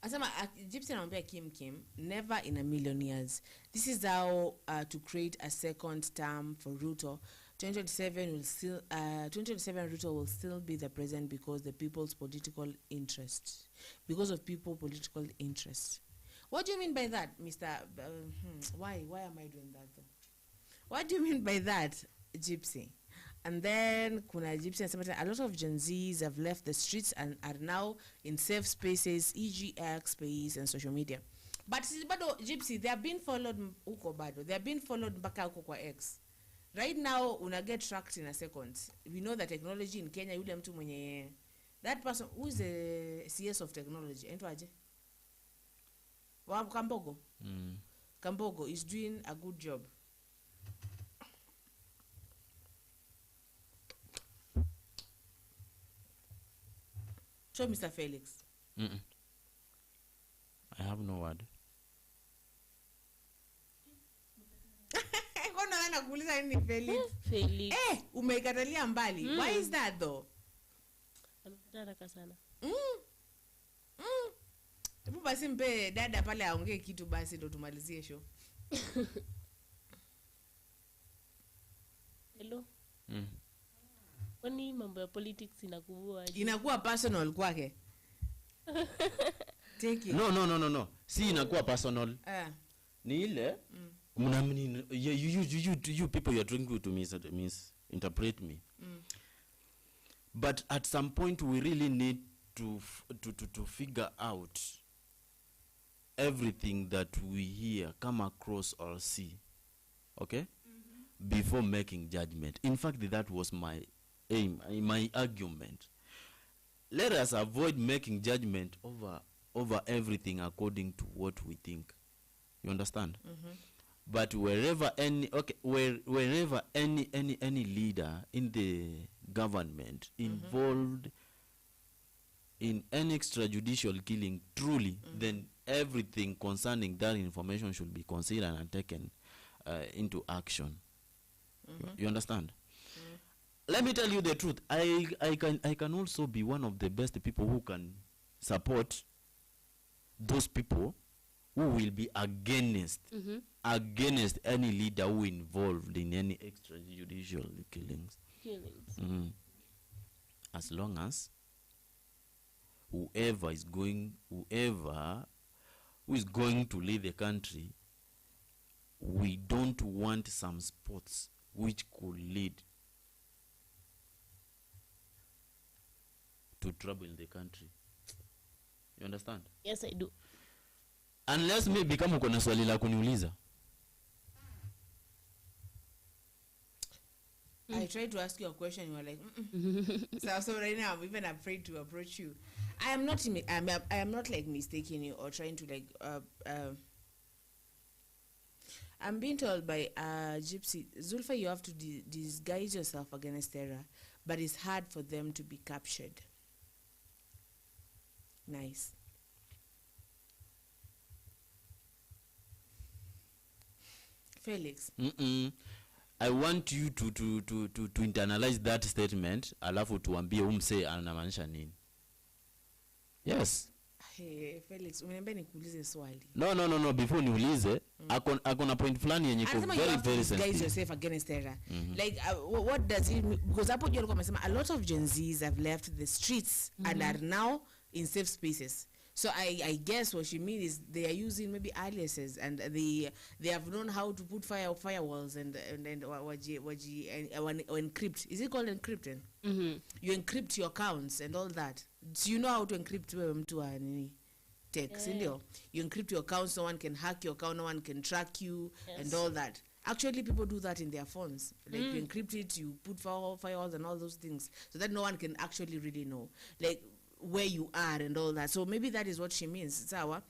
Asama Gypsy anambia Kim, never in a million years. This is how to create a second term for Ruto. 2027 Ruto will still be the president because the people's political interest. Because of people political interest. What do you mean by that, Mr. Why am I doing that though? What do you mean by that, Gypsy? And then kuna Gypsy and a lot of Gen Zs have left the streets and are now in safe spaces, e.g. X space and social media. But Gypsy, they have been followed uko bado. They have been followed mpaka uko kwa X. Right now, una get tracked in a second. We know that technology in Kenya, yule mtu mwenye, that person who is the CS of technology, entwaje? Kambogo. Kambogo is doing a good job. Show Mr. Felix. I have no word. Felix. Umeikatalia mbali. Why is that though? Amekataka sana. Hebu basi mpe dada pale aongee kitu basi ndo tumalizie show. Hello. Kwani mambo ya politics inakuwa aje? Inakuwa personal kwake. Take it. No. Si inakuwa personal. Ni ile you people, you are trying to misinterpret me. But at some point we really need to figure out everything that we hear, come across or see, okay, before making judgment. In fact, that was my aim, my argument. Let us avoid making judgment over everything according to what we think. You understand? But wherever any leader in the government involved in any extrajudicial killing, truly, then everything concerning that information should be considered and taken into action. You understand? Let me tell you the truth. I can also be one of the best people who can support those people who will be against any leader who involved in any extrajudicial killings. As long as whoever who is going to lead the country, we don't want some spots which could lead to trouble in the country. You understand? Yes, I do. Unless maybe kama uko na swali la kuniuliza. I tried to ask you a question, you were like, so right now I'm even afraid to approach you. I am not like mistaking you or trying to like I'm being told by Gypsy, Zulfa, you have to disguise yourself against terror, but it's hard for them to be captured. Nice. Felix. I want you to internalize that statement, alafu tuambie umse anamaanisha nini. Yes. Hey, Felix, umeniambia nikuulize swali. No, before niulize, akona point fulani yenye ko very sensitive. Guys yourself against terror. Like what does it mean? Because hapo jua alikuwa amesema a lot of Gen Zs have left the streets and are now in safe spaces. So I guess what she means is they are using maybe aliases and they have known how to put firewalls and encrypt. Is it called encrypting? You encrypt your accounts and all that. Do you know how to encrypt mtu nini? Text, you encrypt your accounts, no one can hack your account, no one can track you and all that. Actually, people do that in their phones. Like you encrypt it, you put firewalls and all those things, so that no one can actually really know, like, where you are and all that. So maybe that is what she means. Sawa.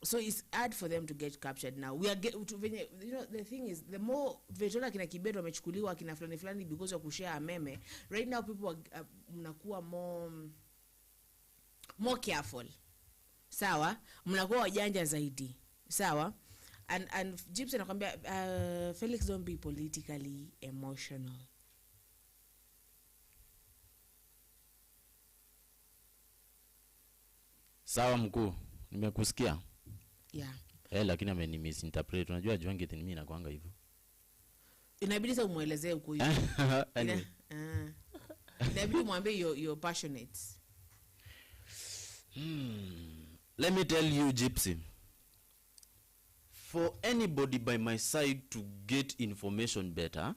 So it's hard for them to get captured now. We are the thing is, the more vetola kina Kibet wamechukuliwa kina fulani because of kushare meme. Right now people are mnakuwa more careful. Sawa, mnakuwa wajanja zaidi. Sawa. And Gypsy anakuambia Felix, don't be politically emotional. Sawa mkuu, nimekusikia. Yeah. Lakini misinterpret. Unajua Juangi mimi nakuanga hivyo. Inabidi sasa umuelezee uko hivyo. Anyway. Inabidi muambie you're passionate. Let me tell you, Gypsy. For anybody by my side to get information better,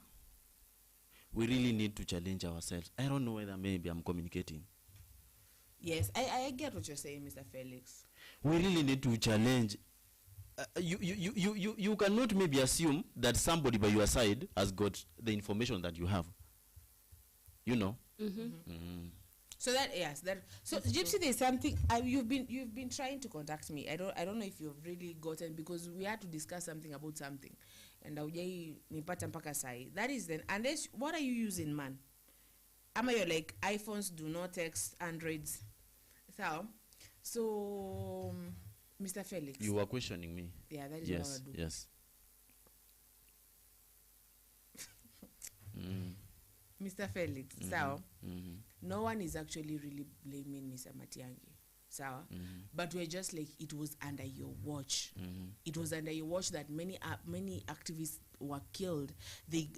we really need to challenge ourselves. I don't know whether maybe I'm communicating. Yes, I get what you're saying, Mr. Felix. We really need to challenge. You cannot maybe assume that somebody by your side has got the information that you have. You know. So so Gypsy, there's something you've been trying to contact me. I don't know if you've really gotten, because we had to discuss something about something, and aujai nipata mpaka sai. That is then, unless, what are you using, man? Ama you're like iPhones do not text, Androids. So Mr. Felix, You were questioning me. yeah, that is what I Yes. do. Yes. Mr. Felix, no one is actually really blaming Mr. Matiang'I, but we're just like, it was under your watch. It was under your watch that many activists were killed. They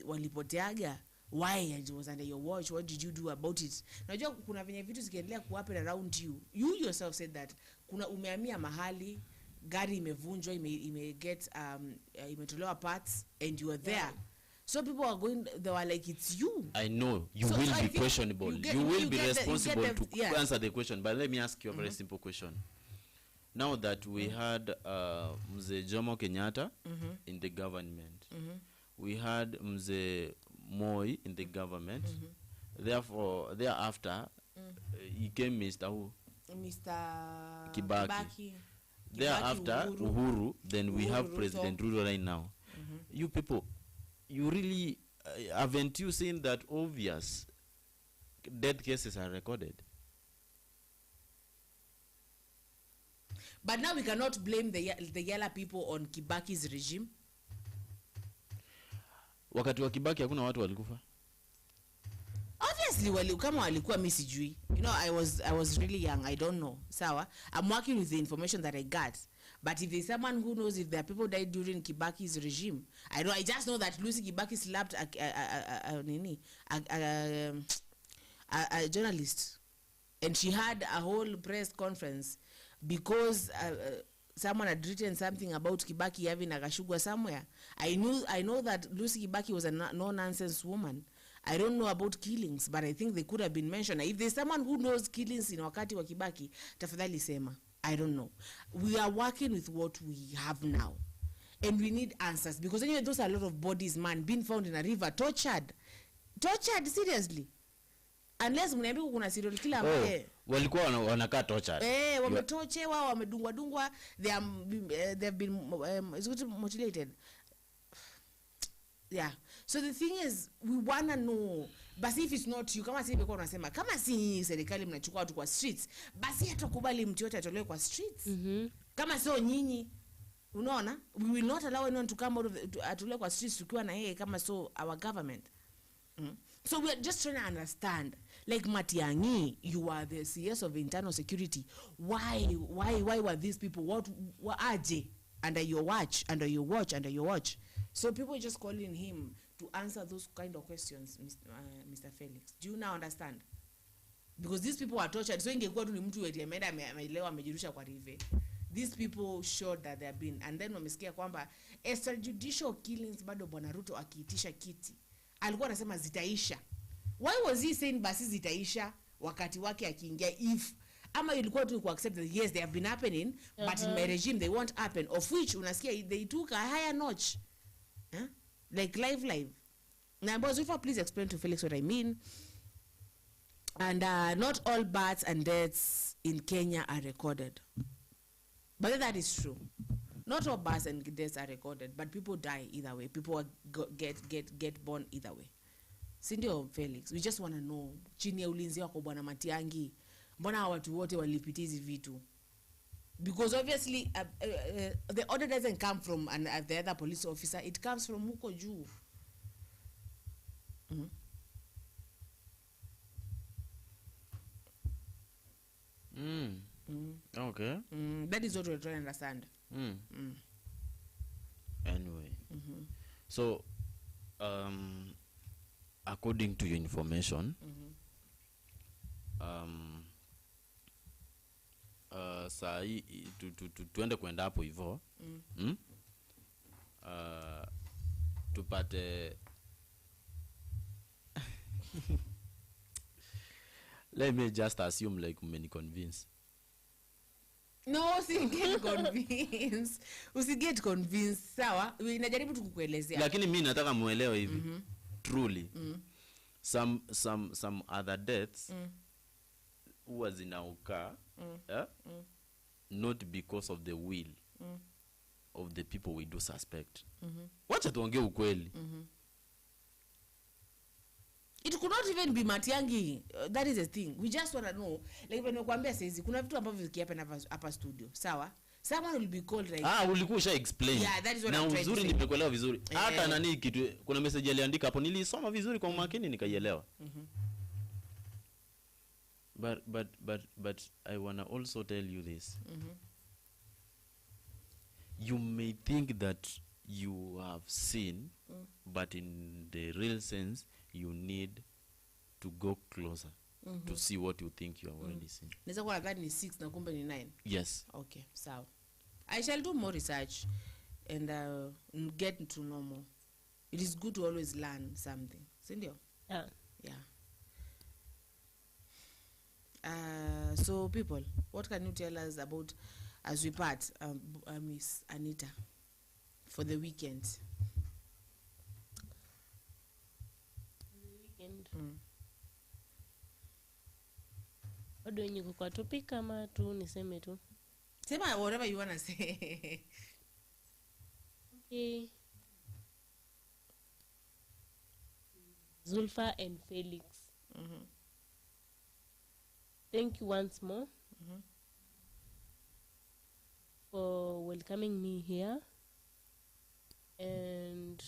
walipoteaga. Why? It was under your watch. What did you do about it? Najua kuna venye vitu zikiendelea kuhappen around you. You yourself said that kuna umehamia mahali, gari imevunjwa, get imetolewa parts, and you were there. Yeah. So people are going, they were like, it's you. I know. You will be questionable. You will be responsible to answer the question. But let me ask you a very simple question. Now that we had Mzee Jomo Kenyatta in the government, we had Mzee Moi in the government, therefore, thereafter, he came Mr. Who? Mr. Kibaki. Thereafter, Uhuru, then we have President Ruto right now. You people, you really haven't you seen that obvious death cases are recorded? But now we cannot blame the yellow people on Kibaki's regime. Wakati wa Kibaki hakuna watu walikufa. Obviously kama walikuwa mimi sijui. You know, I was really young. I don't know. Sawa. I'm working with the information that I got. But if there's someone who knows if there are people died during Kibaki's regime, I just know that Lucy Kibaki slapped a journalist, and she had a whole press conference because someone had written something about Kibaki having a Gashugwa somewhere. I know that Lucy Kibaki was a no-nonsense woman. I don't know about killings, but I think they could have been mentioned. If there's someone who knows killings in wakati wa Kibaki, tafadhali sema. I don't know. We are working with what we have now, and we need answers, because anyway, those are a lot of bodies, man, being found in a river, tortured seriously. Unless mnaambia kuna serial killer ambaye walikuwa wanakaa tortured. Wametochewa, wamedungwa, they have been mutilated. Yeah. So the thing is, we wanna know, basi if it's not you, kama si beko unasema, kama si nyinyi serikali mnachukua watu kwa streets, basi hatukubali mtu yote atolewe kwa streets. Kama sio nyinyi, unaona, we will not allow anyone to come out of atolewe kwa streets tukiwa na yeye, kama so our government. So we are just trying to understand, like Matiang'I, you are the CS of internal security. Why were these people, what are they under your watch? So people are just calling him to answer those kind of questions, Mr. Felix. Do you now understand? Because these people are tortured. So ingekuwa tu ni mtu eti ameenda amelewa amejirusha kwa rive. These people showed that they have been, and then wamesikia kwamba extrajudicial killings bado Bwana Ruto akiitisha kiti alikuwa anasema zitaisha. Why was he saying basi zitaisha wakati wake akiingia? If ama ilikuwa tu ku accept that yes, they have been happening, but in my regime they won't happen, of which unasikia they took a higher notch. like live. Now, Zulfa, please explain to Felix what I mean. And not all births and deaths in Kenya are recorded. But that is true. Not all births and deaths are recorded, but people die either way. People get born either way. Sindio, Felix, we just want to know, chini ya ulinzi wako bwana Matiang'i, mbona watu wote walipitia hizi vitu? Because obviously the order doesn't come from the other police officer, it comes from huko juu. Okay. That is what we're trying to understand. Anyway, so according to your information, saa hii tuende kwenda hapo hivyo, tupate let me just assume like many convince. No, usiget convinced. Sawa, inajaribu tu kukuelezea. Lakini mimi nataka muelewe hivi. Truly. Some other deaths huwa zinauka not because of the will of the people we do suspect. Wacha tuongee ukweli. It could not even be Matiang'i. That is the thing. We just want to know. Like when nakwambia saizi kuna vitu ambavyo vikihappen hapa studio. Sawa? Someone will be called like ulikuwa usha explain. Yeah, that is what na I'm trying to uzuri say. nimekuelewa vizuri. Hata nani kitu kuna message aliandika hapo nilisoma vizuri kwa makini nikaielewa. But I wanna also tell you this. You may think that you have seen, but in the real sense you need to go closer to see what you think you have already seen. Neza kwa nadhani ni 6 na kumbe ni 9. Yes. Okay, sawa. I shall do more research and get to know more. It is good to always learn something. Sindio? Yeah. So people, what can you tell us about as we part, Miss Anita, for the weekend? Bado niko kwa topic kama tu niseme tu. Sema whatever you want to say. Okay. Zulfa and Felix. Thank you once more for welcoming me here. And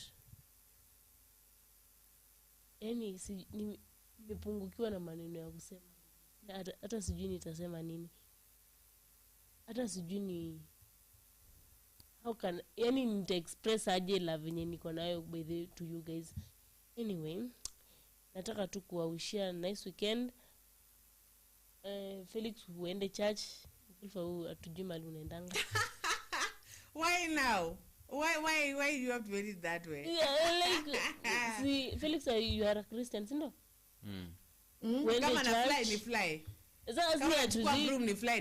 nimepungukiwa na maneno ya kusema. Hata sijui nitasema nini. Hata sijui ni how can nita express aje love yenye niko nayo by the to you guys. Anyway, nataka tu kuwawishia nice weekend. Felix uende church. Ulfa atujui mali unaendanga. Why now? Why you have to read it that way? Yeah, like see, Felix, you are a Christian, no? Kama na fly ni fly. Kama kwa room ni fly.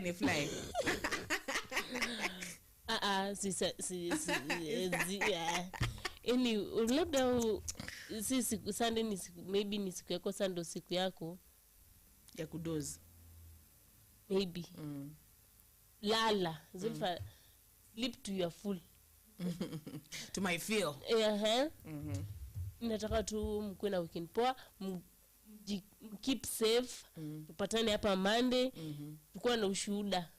Labda si siku Sunday ni siku, maybe ni siku yako Sunday siku yako ya kudoze. Maybe. Lala. Zulfa, sleep to your full. To my feel. Nataka tu mkuwe na weekend poa, keep safe. Tupatane hapa Monday. Tukua na ushuhuda.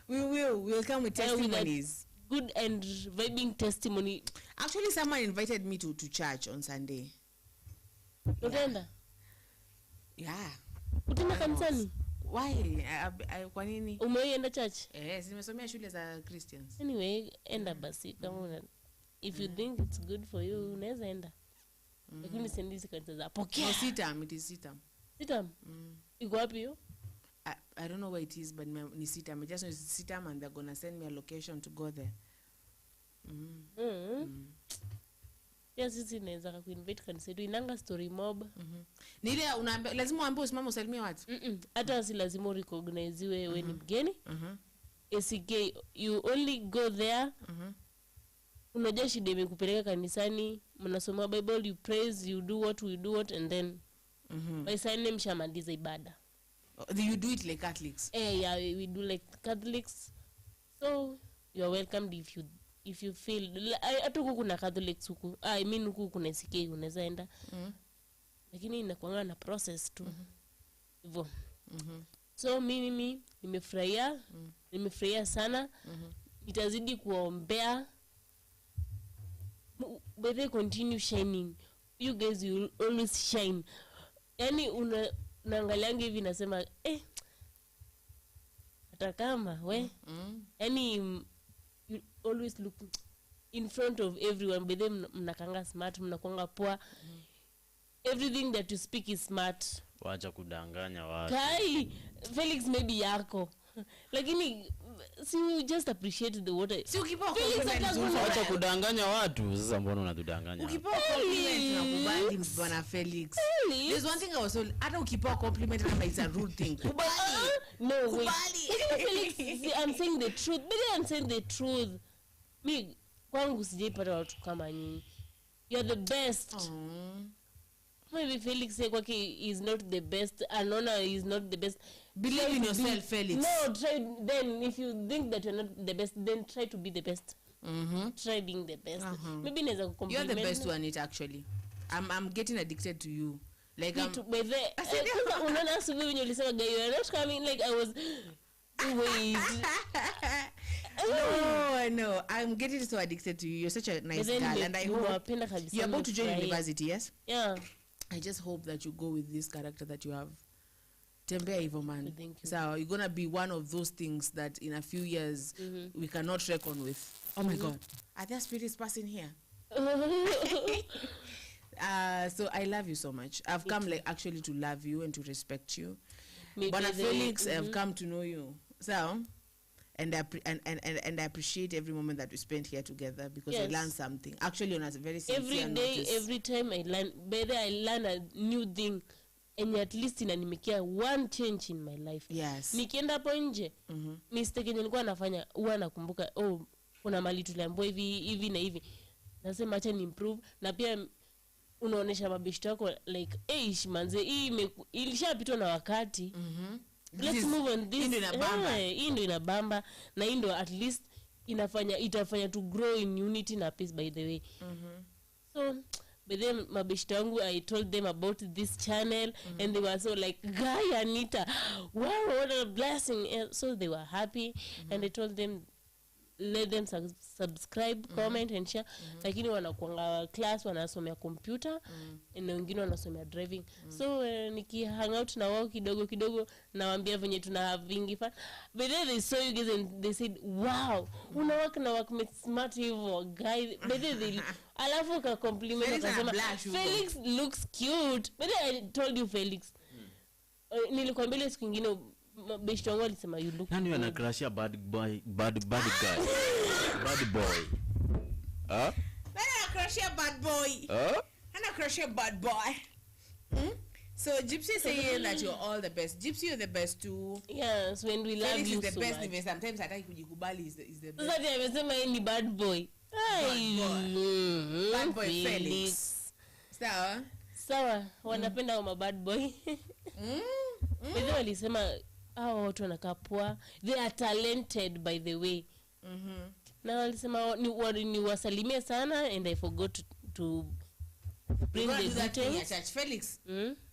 We'll come with testimonies. Good and vibing testimony. Actually, someone invited me to church on Sunday. Utaenda? Yeah. Utaenda kanisani? Why? Kwa nini? Umeenda church? Nimesomea shule za Christians. Anyway, enda basi kama if you think it's good for you, unaweza enda. Lakini sendisi kanisa za pokea. No, sitam, it is sitam. Sitam? Iko wapi hiyo? I don't know where it is, but ni sitam. I just know it's sitam and they're gonna send me a location to go there. Yes, sisi naweza kuinvite kanisa yetu inanga story mob. Ni ile unaambia lazima uambie usimame usalimie watu. Hata si lazima recognize wewe ni mgeni. ACK, you only go there unajua shida imekupeleka kanisani, mnasoma Bible, you praise, you do what we do what, and then by Sunday mshamaliza ibada. You do it like Catholics? Yeah, we do like Catholics. So you are welcomed if you feel hata huku kuna Catholics huku. I mean huku kuna SK unaweza enda. Lakini inakuanga na process tu. Hivyo. So mimi nimefurahia sana. Itazidi kuombea. But they continue shining. You guys will always shine. Yani unaangalianga hivi nasema hata kama yani you always look in front of everyone, but then mnakanga smart, mnakuanga poa. Everything that you speak is smart. Wacha kudanganya watu. Kai Felix maybe yako. Lakini you just appreciate the water. Si ukipewa Wacha kudanganya watu. Sasa mbona unatudanganya? Ukipewa compliment unakubali bwana Felix. There's one thing I was told, hata ukipewa compliment kama it's a rude thing. Kubali. No way. Felix, I'm saying the truth. Maybe I'm saying the truth. Me kwangu sijaipata watu kama nyinyi. You're the best. Maybe Felix is not the best. Anona is not the best. Believe in yourself, Felix. No, try then. If you think that you're not the best, then try to be the best. Try being the best. Maybe neza compliment. You're the best one, it actually. I'm getting addicted to you. Like I'm. Unaona asubuhi when ulisema guy, you're not coming. Like I was. Wait. No, I'm getting so addicted to you. You're such a nice girl, and I hope you're about to join university. Yes. Yeah. I just hope that you go with this character that you have. Tembea hivyo man. So you're gonna be one of those things that in a few years we cannot reckon with. Oh my God, are there spirits passing here? So I love you so much. I've come like actually to love you and to respect you. But Felix, I've come to know you. So, and I appreciate every moment that we spent here together because I learned something. Actually, on a very sincere notice. Every time I learn a new thing, and at least inanimekia one change in my life. Yes. Nikienda hapo nje, mistake nilikuwa nafanya, huwa nakumbuka, kuna mali tuliambiwa hivi na hivi. Nasema acha ni improve, na pia unaonesha mabishto yako like manze hii ilishapitwa na wakati. Let's move on this. Hii ndio inabamba na hii ndio at least itafanya to grow in unity na peace, by the way. So but then mabishto wangu, I told them about this channel and they were so like, guy Anita, wow, what a blessing. And so they were happy and I told them let them subscribe, comment and share. Lakini wanakuanga class wanasomea computer na wengine wanasomea driving. So niki hang out na wao kidogo nawaambia venye tuna having fun. But then they saw you guys and they said, wow, unawaka na work smart hivyo guys. But then they alafu ka compliment akasema Felix looks cute. But then I told you Felix. Nilikwambia siku nyingine best wangu alisema you look. Nani ana crush bad guy? Bad boy. Nani ana crush bad boy? Ana crush bad boy. So Gypsy saying that you're all the best. Gypsy, you're the best too. Yes, when we love Felix you is the so best. much. Sometimes hataki kujikubali is the best. Sasa amesema yeye ni bad boy. Bad boy Felix. Sawa, wanapenda wa bad boy. Wao walisema hao watu wanakaa poa. They are talented, by the way. Na walisema ni wasalimie sana and I forgot to bring the details. Felix.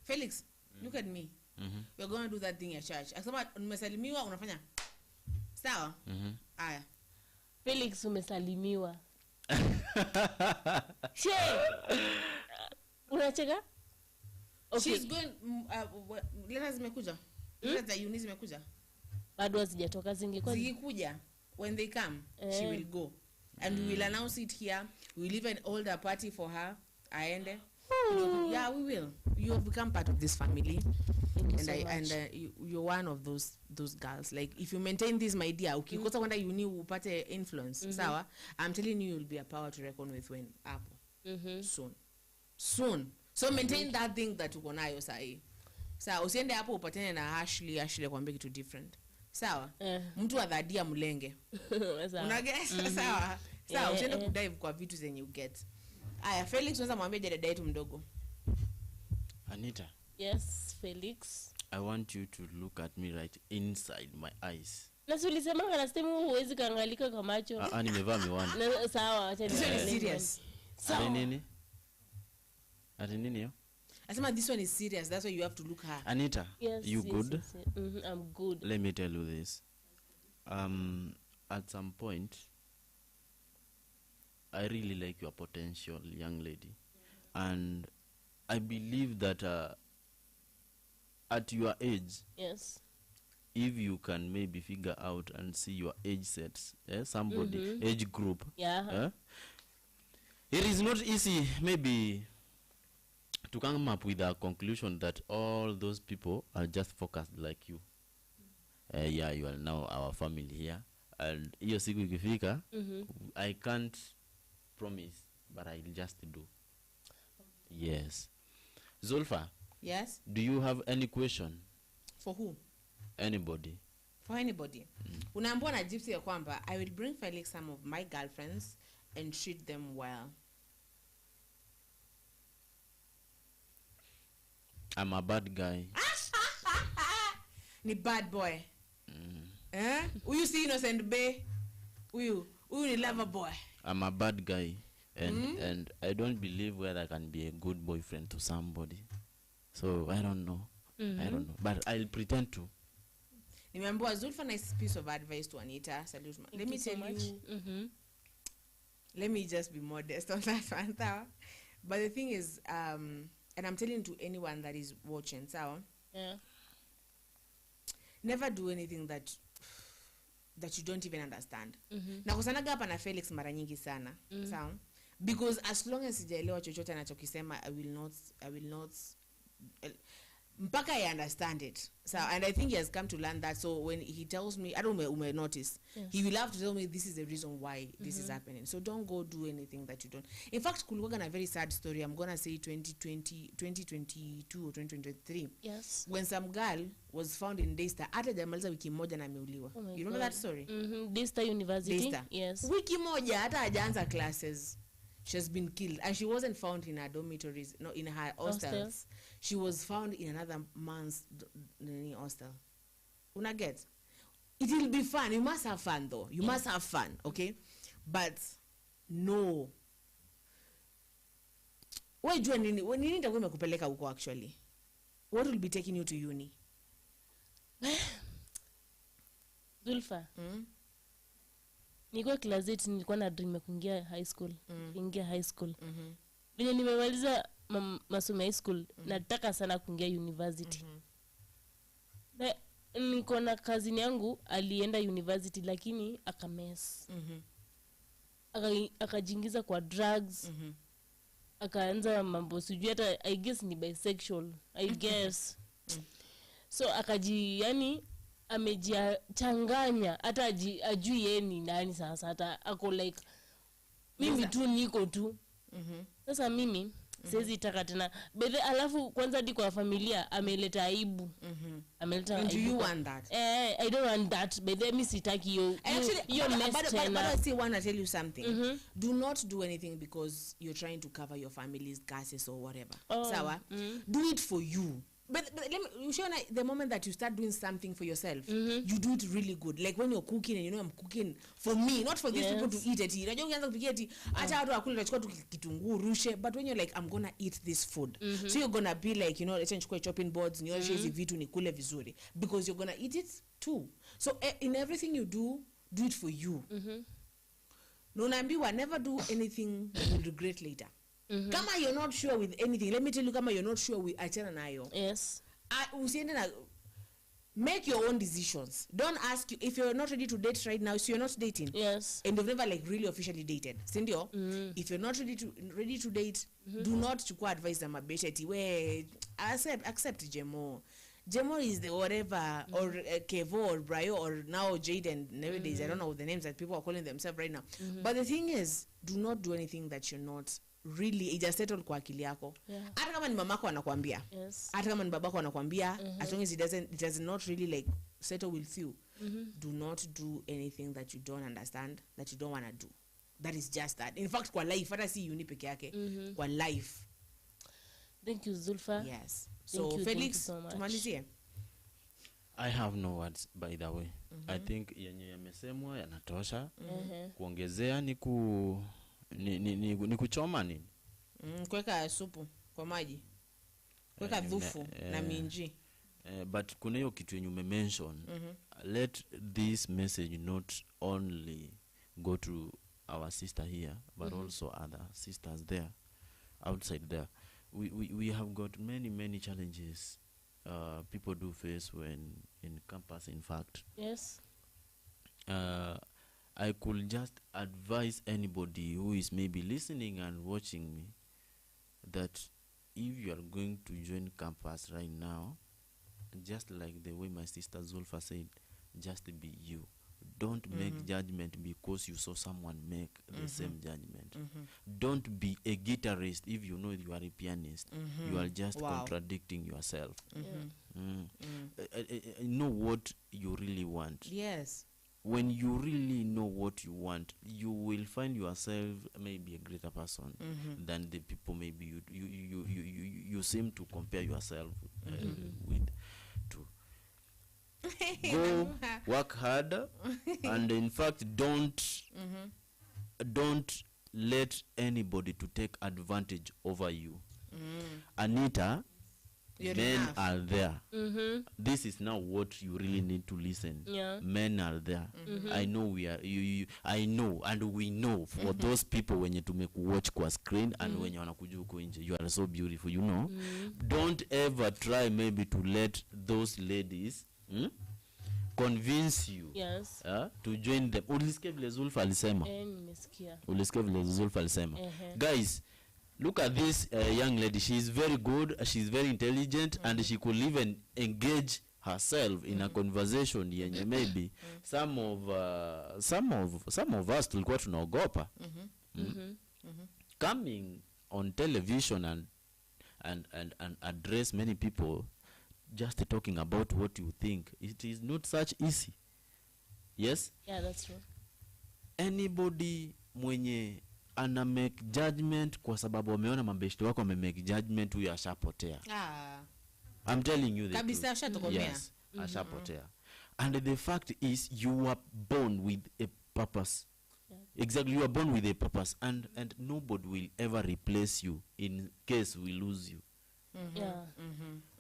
Felix, look at me. We're going to do that thing at church. Akisema umesalimiwa unafanya sawa? Aya. Felix umesalimiwa. She. Unacheka? Okay. She's going letters zimekuja. Letters za uni zimekuja. Bado hazijatoka zingekuja. When they come, she will go. And we will announce it here. We will even hold a party for her. Aende. Yeah, we will. You have become part of this family. You're one of those girls. Like if you maintain this, my dear, ukikosa kwenda uni upate influence. Sawa? I'm telling you, you'll be a power to reckon with when Apple. Soon. So maintain that thing that uko nayo sahi. Sawa, usiende hapo upatane na Ashley kwambie kitu different. Sawa? Mtu adhadia mlenge. Unagesa sawa? Sawa, usiende kudive kwa vitu zenye you get. Aya, Felix unaweza mwambie dada yetu mdogo. Anita. Yes, Felix. I want you to look at me right inside my eyes. Na ulisema kana sema huwezi kaangalika kwa macho. Nimevaa miwani. Sawa, acha ni serious. Ati nini? Ati nini yo? Asema this one is serious. That's why you have to look her. Anita, yes, you good? Yes. I'm good. Let me tell you this. At some point, I really like your potential, young lady. And I believe that at your age, yes, if you can maybe figure out and see your age sets, somebody, age group, yeah, it is not easy maybe to come up with a conclusion that all those people are just focused like you. Yeah, you are now our family here. And hiyo siku ikifika, I can't promise, but I'll just do. Yes. Zulfa. Yes? Do you have any question? For who? Anybody. For anybody. Unaambiwa na Gypsy ya kwamba, I will bring Felix some of my girlfriends and treat them well. I'm a bad guy. Ni bad boy. Uyu si innocent bay. Uyu ni lover boy. I'm a bad guy. And I don't believe whether I can be a good boyfriend to somebody. So I don't know. I don't know. But I'll pretend to. Nimeambiwa Zulfa, nice piece of advice to Anita. Salute. Let me tell you. Let me just be modest on that one. But the thing is, and I'm telling to anyone that is watching, so yeah, never do anything that you don't even understand. Na kusanaga hapa na Felix mara nyingi sana. Sawa? Because as long as sijaelewa chochote anachokisema, I will not mpaka I understand it. So, and I think he has come to learn that. So when he tells me, I don't know, notice, yes, he will have to tell me this is the reason why this is happening. So don't go do anything that you don't. In fact, kulikuwa na very sad story. I'm going to say 2022 or 2023. yes, When some girl was found in Daystar, hata jamaliza wiki moja na ameuliwa. Oh, you remember that story? Daystar University. Daystar. Yes. Wiki moja hata hajaanza classes. She has been killed, and she wasn't found in her dormitories, no, in her hostels. She was found in another man's hostel. Una get? It will be fun. You must have fun, though. You must have fun, okay? But no. Why do you need? When you need to go kupeleka huko actually, what will be taking you to uni? Zulfa. Nilikuwa class 8, nilikuwa na dream ya kuingia high school. Kuingia high school. Bila nimemaliza masomo high school, nataka sana kuingia university. Na niko na cousin yangu alienda university lakini akamess. Akajiingiza kwa drugs. Akaanza mambo sijui hata I guess ni bisexual. I guess. So yani amejichanganya hata ajui yeye ni nani sasa, hata ako like mimi tu niko tu. Sasa mimi siwezi taka tena bedhe, alafu kwanza hadi kwa familia ameleta aibu. Ameleta aibu. Do you want that? I don't want that. Bedhe mimi sitaki hiyo. But I still want to tell you something. Do not do anything because you're trying to cover your family's gases or whatever. Sawa? Do it for you. But let me, you sure the moment that you start doing something for yourself, you do it really good. Like when you're cooking and you know I'm cooking for me, not for these people to eat it. Unajua ukianza kupikia eti acha watu wakule utachukua tu kitunguu rushe, but when you're like I'm going to eat this food. So you're going to be like, you know, let's chukua chopping boards, nioshe hizi vitu nikule vizuri because you're going to eat it too. So in everything you do it for you. No, naambiwa never do anything you will regret later. Kama you're not sure with anything, let me tell you, kama you're not sure with achana nayo. Yes. Usiende na make your own decisions. Don't ask you if you're not ready to date right now, so you're not dating. Yes. And you've never like really officially dated. Sindio? If you're not ready to date, do not chukua advice na mabesheti. We accept Jemo. Jemo is the whatever, or Kevo or Brayo or now Jaden nowadays. I don't know the names that people are calling themselves right now. But the thing is, do not do anything that you're not really ija settle kwa akili yako. Hata kama ni mamako anakuambia. Yes. Hata kama ni babako anakuambia, as long as it does not really like settle with you. Do not do anything that you don't understand, that you don't want to do. that is just that. In fact, kwa life, hata si uni peke yake, kwa life. Thank you, Zulfa. Yes. Thank So you Felix, so much. tumalizie. I have no words, by the way. I think yenye yamesemwa yanatosha. Kuongezea ni kuchoma nini? Kuweka supu kwa maji. Kuweka dhufu na minji. But kuna hiyo kitu yenye umemention. Let this message not only go to our sister here, but also other sisters there, outside there. We have got many challenges people do face when in campus, in fact. Yes. I could just advise anybody who is maybe listening and watching me that if you are going to join campus right now, just like the way my sister Zulfa said, just be you. Don't make judgment because you saw someone make the same judgment. Don't be a guitarist if you know you are a pianist. You are just contradicting yourself. Know what you really want. Yes. When you really know what you want, you will find yourself maybe a greater person than the people maybe you seem to compare yourself with. Go work harder, and in fact don't let anybody to take advantage over you. Anita, You're men enough. are there. This is now what you really need to listen. Yeah. Men are there. I know we are I know and we know for those people when you to make watch kwa screen and when you wanakuja huko nje, you are so beautiful, you know. Don't ever try maybe to let those ladies convince you to join them. Ulisikia vile Zulfa alisema? Nimesikia. Ulisikia vile Zulfa alisema? Guys, look at this young lady. She is very good, she is very intelligent, and she could even engage herself in a conversation yenye maybe some of us tulikuwa tunaogopa. Coming on television and address many people just talking about what you think, it is not such easy. Yes? Yeah, that's true. Anybody mwenye ana make judgment kwa sababu wameona mabeshte wako wame make judgment, huyo ashapotea. I'm telling you the Kabisa truth. ashatokomea. Yes, ashapotea. And the fact is you are born with a purpose. Exactly, you are born with a purpose, and nobody will ever replace you in case we lose you.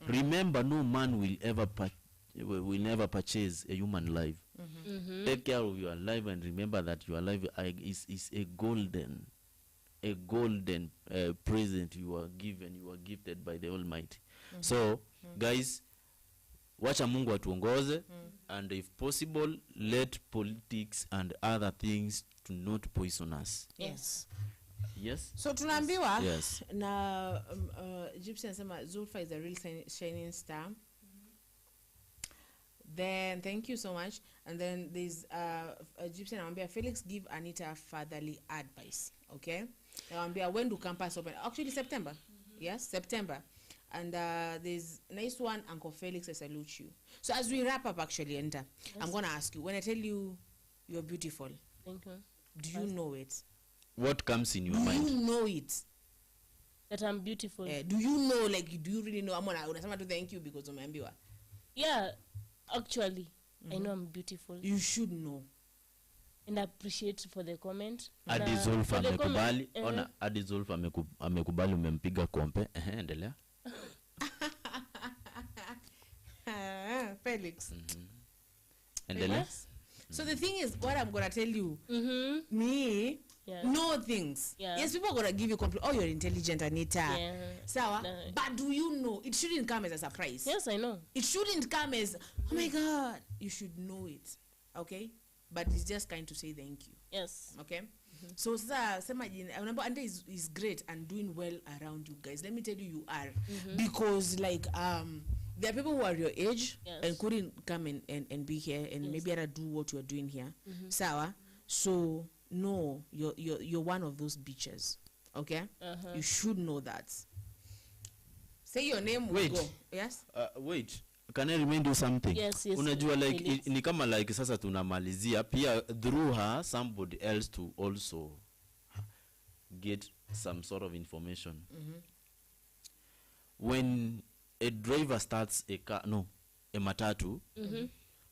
Remember, no man will never purchase a human life. Take care of your life and remember that your life is a golden present you are given, you are gifted by the Almighty. So guys, wacha Mungu atuongoze, and if possible let politics and other things to not poison us. Yes. Yes. So tunaambiwa Yes. na Gypsy anasema Zulfa is a real shining star. Then thank you so much. And then there's Gypsy anamwambia Felix, give Anita fatherly advice. Okay? Anamwambia when do campus open? Actually September. Yes, September. And there's nice one, Uncle Felix, I salute you. So as we wrap up actually, Enter, I'm going to ask you, when I tell you you're beautiful, Thank you. do you know it? What comes in your Do mind? you know it? That I'm beautiful. Do you know, like, do you really know? Unasema to thank you because umeambiwa. Yeah, actually, I know I'm beautiful. You should know. And I appreciate for the comment. Adi Na Zulfa for the amekubali. comment, Ona, Adi Zulfa amekubali umempiga kompe. Endelea. Felix. Endelea. So the thing is, what I'm gonna tell you, me know things. Yeah. Yes, people are gonna give you compliment. Oh, you're intelligent, Anita. Yeah. Sawa. No. But do you know? It shouldn't come as a surprise. Yes, I know. It shouldn't come as, oh my God. You should know it. Okay? But it's just kind to say thank you. Yes. Okay? So sema remember Ante is great and doing well around you guys. Let me tell you are. Because like there are people who are your age and couldn't come and be here and maybe do what you are doing here. Sawa. So no, you're one of those bitches. Okay? You should know that. Say your name. Wait. Go. Yes? Wait. Can I remind you something? Yes. Unajua like ni kama like sasa tunamalizia pia through her somebody else to also get some sort of information. When a driver starts a matatu,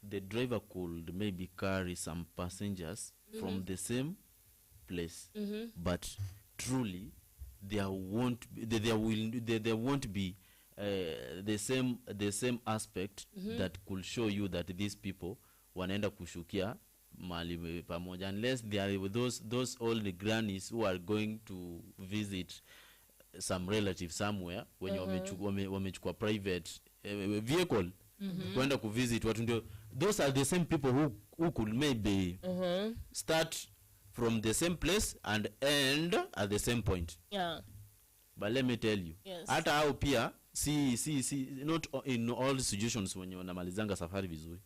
the driver could maybe carry some passengers from the same place, but truly there won't be the same aspect that could show you that these people wanaenda kushukia mali pamoja, unless they are those old grannies who are going to visit some relative somewhere when wamechukua private vehicle kwenda kuvisit watu, ndio those are the same people who could maybe start from the same place and end at the same point. But let me tell you, hata hao pia si not in all situations when wanamalizanga safari vizuri.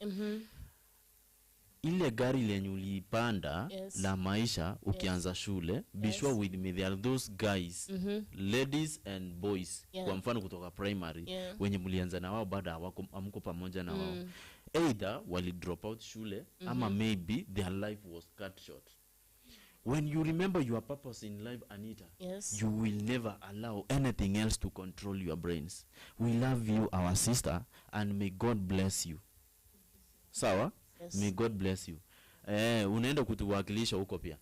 Ile gari lenye ulipanda la maisha ukianza shule, be sure with me there are those guys, ladies and boys, kwa mfano kutoka primary, wenye mlianza na wao baada hamko pamoja na wao, either wali drop out shule ama maybe their life was cut short. When you remember your purpose in life, Anita, you will never allow anything else to control your brains. We love you, our sister, and may God bless you. Sawa? May God bless you. Unaenda kutuwakilisha huko pia.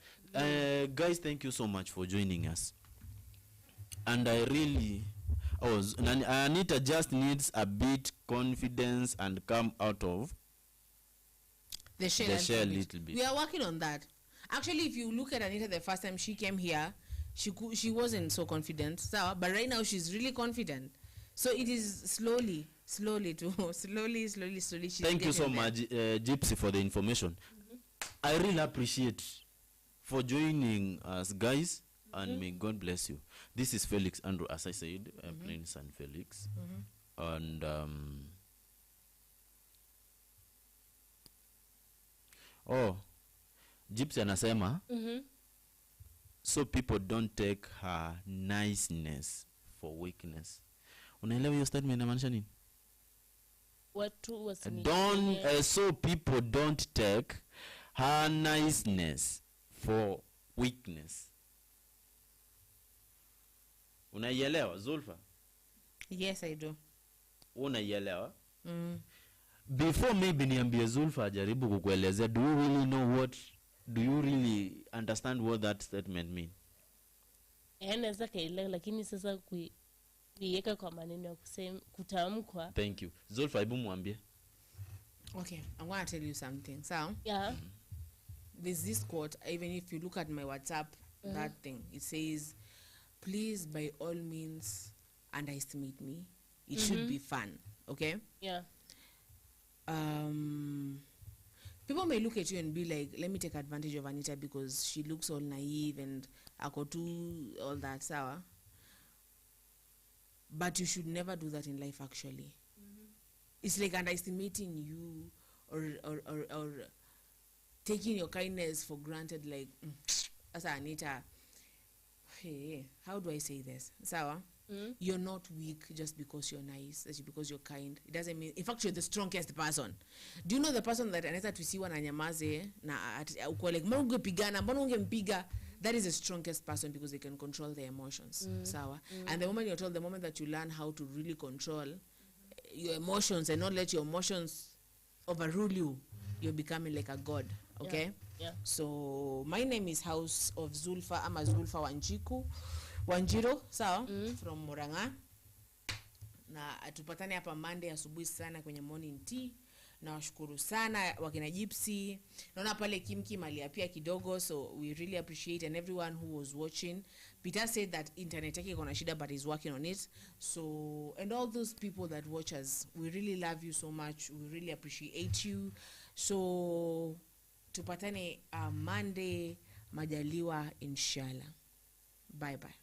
Guys, thank you so much for joining us. And I really Anita just needs a bit confidence and come out of the shell a little bit. We are working on that. Actually, if you look at Anita the first time she came here, she wasn't so confident. So, but right now she's really confident. So it is slowly. Thank you so much, Gypsy, for the information. I really appreciate for joining us, guys, and may God bless you. This is Felix Andrew, as I said, plain son Felix, and Gypsy anasema, so people don't take her niceness for weakness. Unaelewa hiyo statement inamaanisha nini? So people don't take her niceness for weakness. Unaielewa Zulfa? Yes, I do. Unaielewa? Before maybe niambie Zulfa ajaribu kukuelezea, do you really understand what that statement mean? Naweza kaelewa, lakini sasa kuiweka kwa maneno ya kutamkwa. Thank you. Zulfa, hebu mwambie. Okay, I'm going to tell you something. So, there's this quote, even if you look at my WhatsApp, that thing, it says, please by all means underestimate me. It should be fun, okay? Yeah. People may look at you and be like, let me take advantage of Anita because she looks all naive and akotu, all that, sour. But you should never do that in life, actually. It's like underestimating you or taking your kindness for granted, like, as Anita, hey, how do I say this? Sawa? You're not weak just because you're nice, just because you're kind. It doesn't mean, in fact, you're the strongest person. Do you know the person that Anita tusiwa na nyamaze na uko like mbona ungepigana, mbona ungempiga? That is the strongest person because they can control their emotions. Sawa? And the moment you're told, the moment that you learn how to really control your emotions and not let your emotions overrule you, you're becoming like a god. Okay? Yeah. So my name is House of Zulfa. I'm a Zulfa Wanjiro, sawa, from Murang'a. Na tupatane hapa Monday asubuhi sana kwenye morning tea. Na washukuru sana wakina Gypsy. Naona pale Kimki maliapia kidogo, so we really appreciate, and everyone who was watching. Peter said that internet yake iko na shida but he's working on it. So, and all those people that watch us, we really love you so much. We really appreciate you. So tupatane Monday majaliwa inshallah. Bye bye.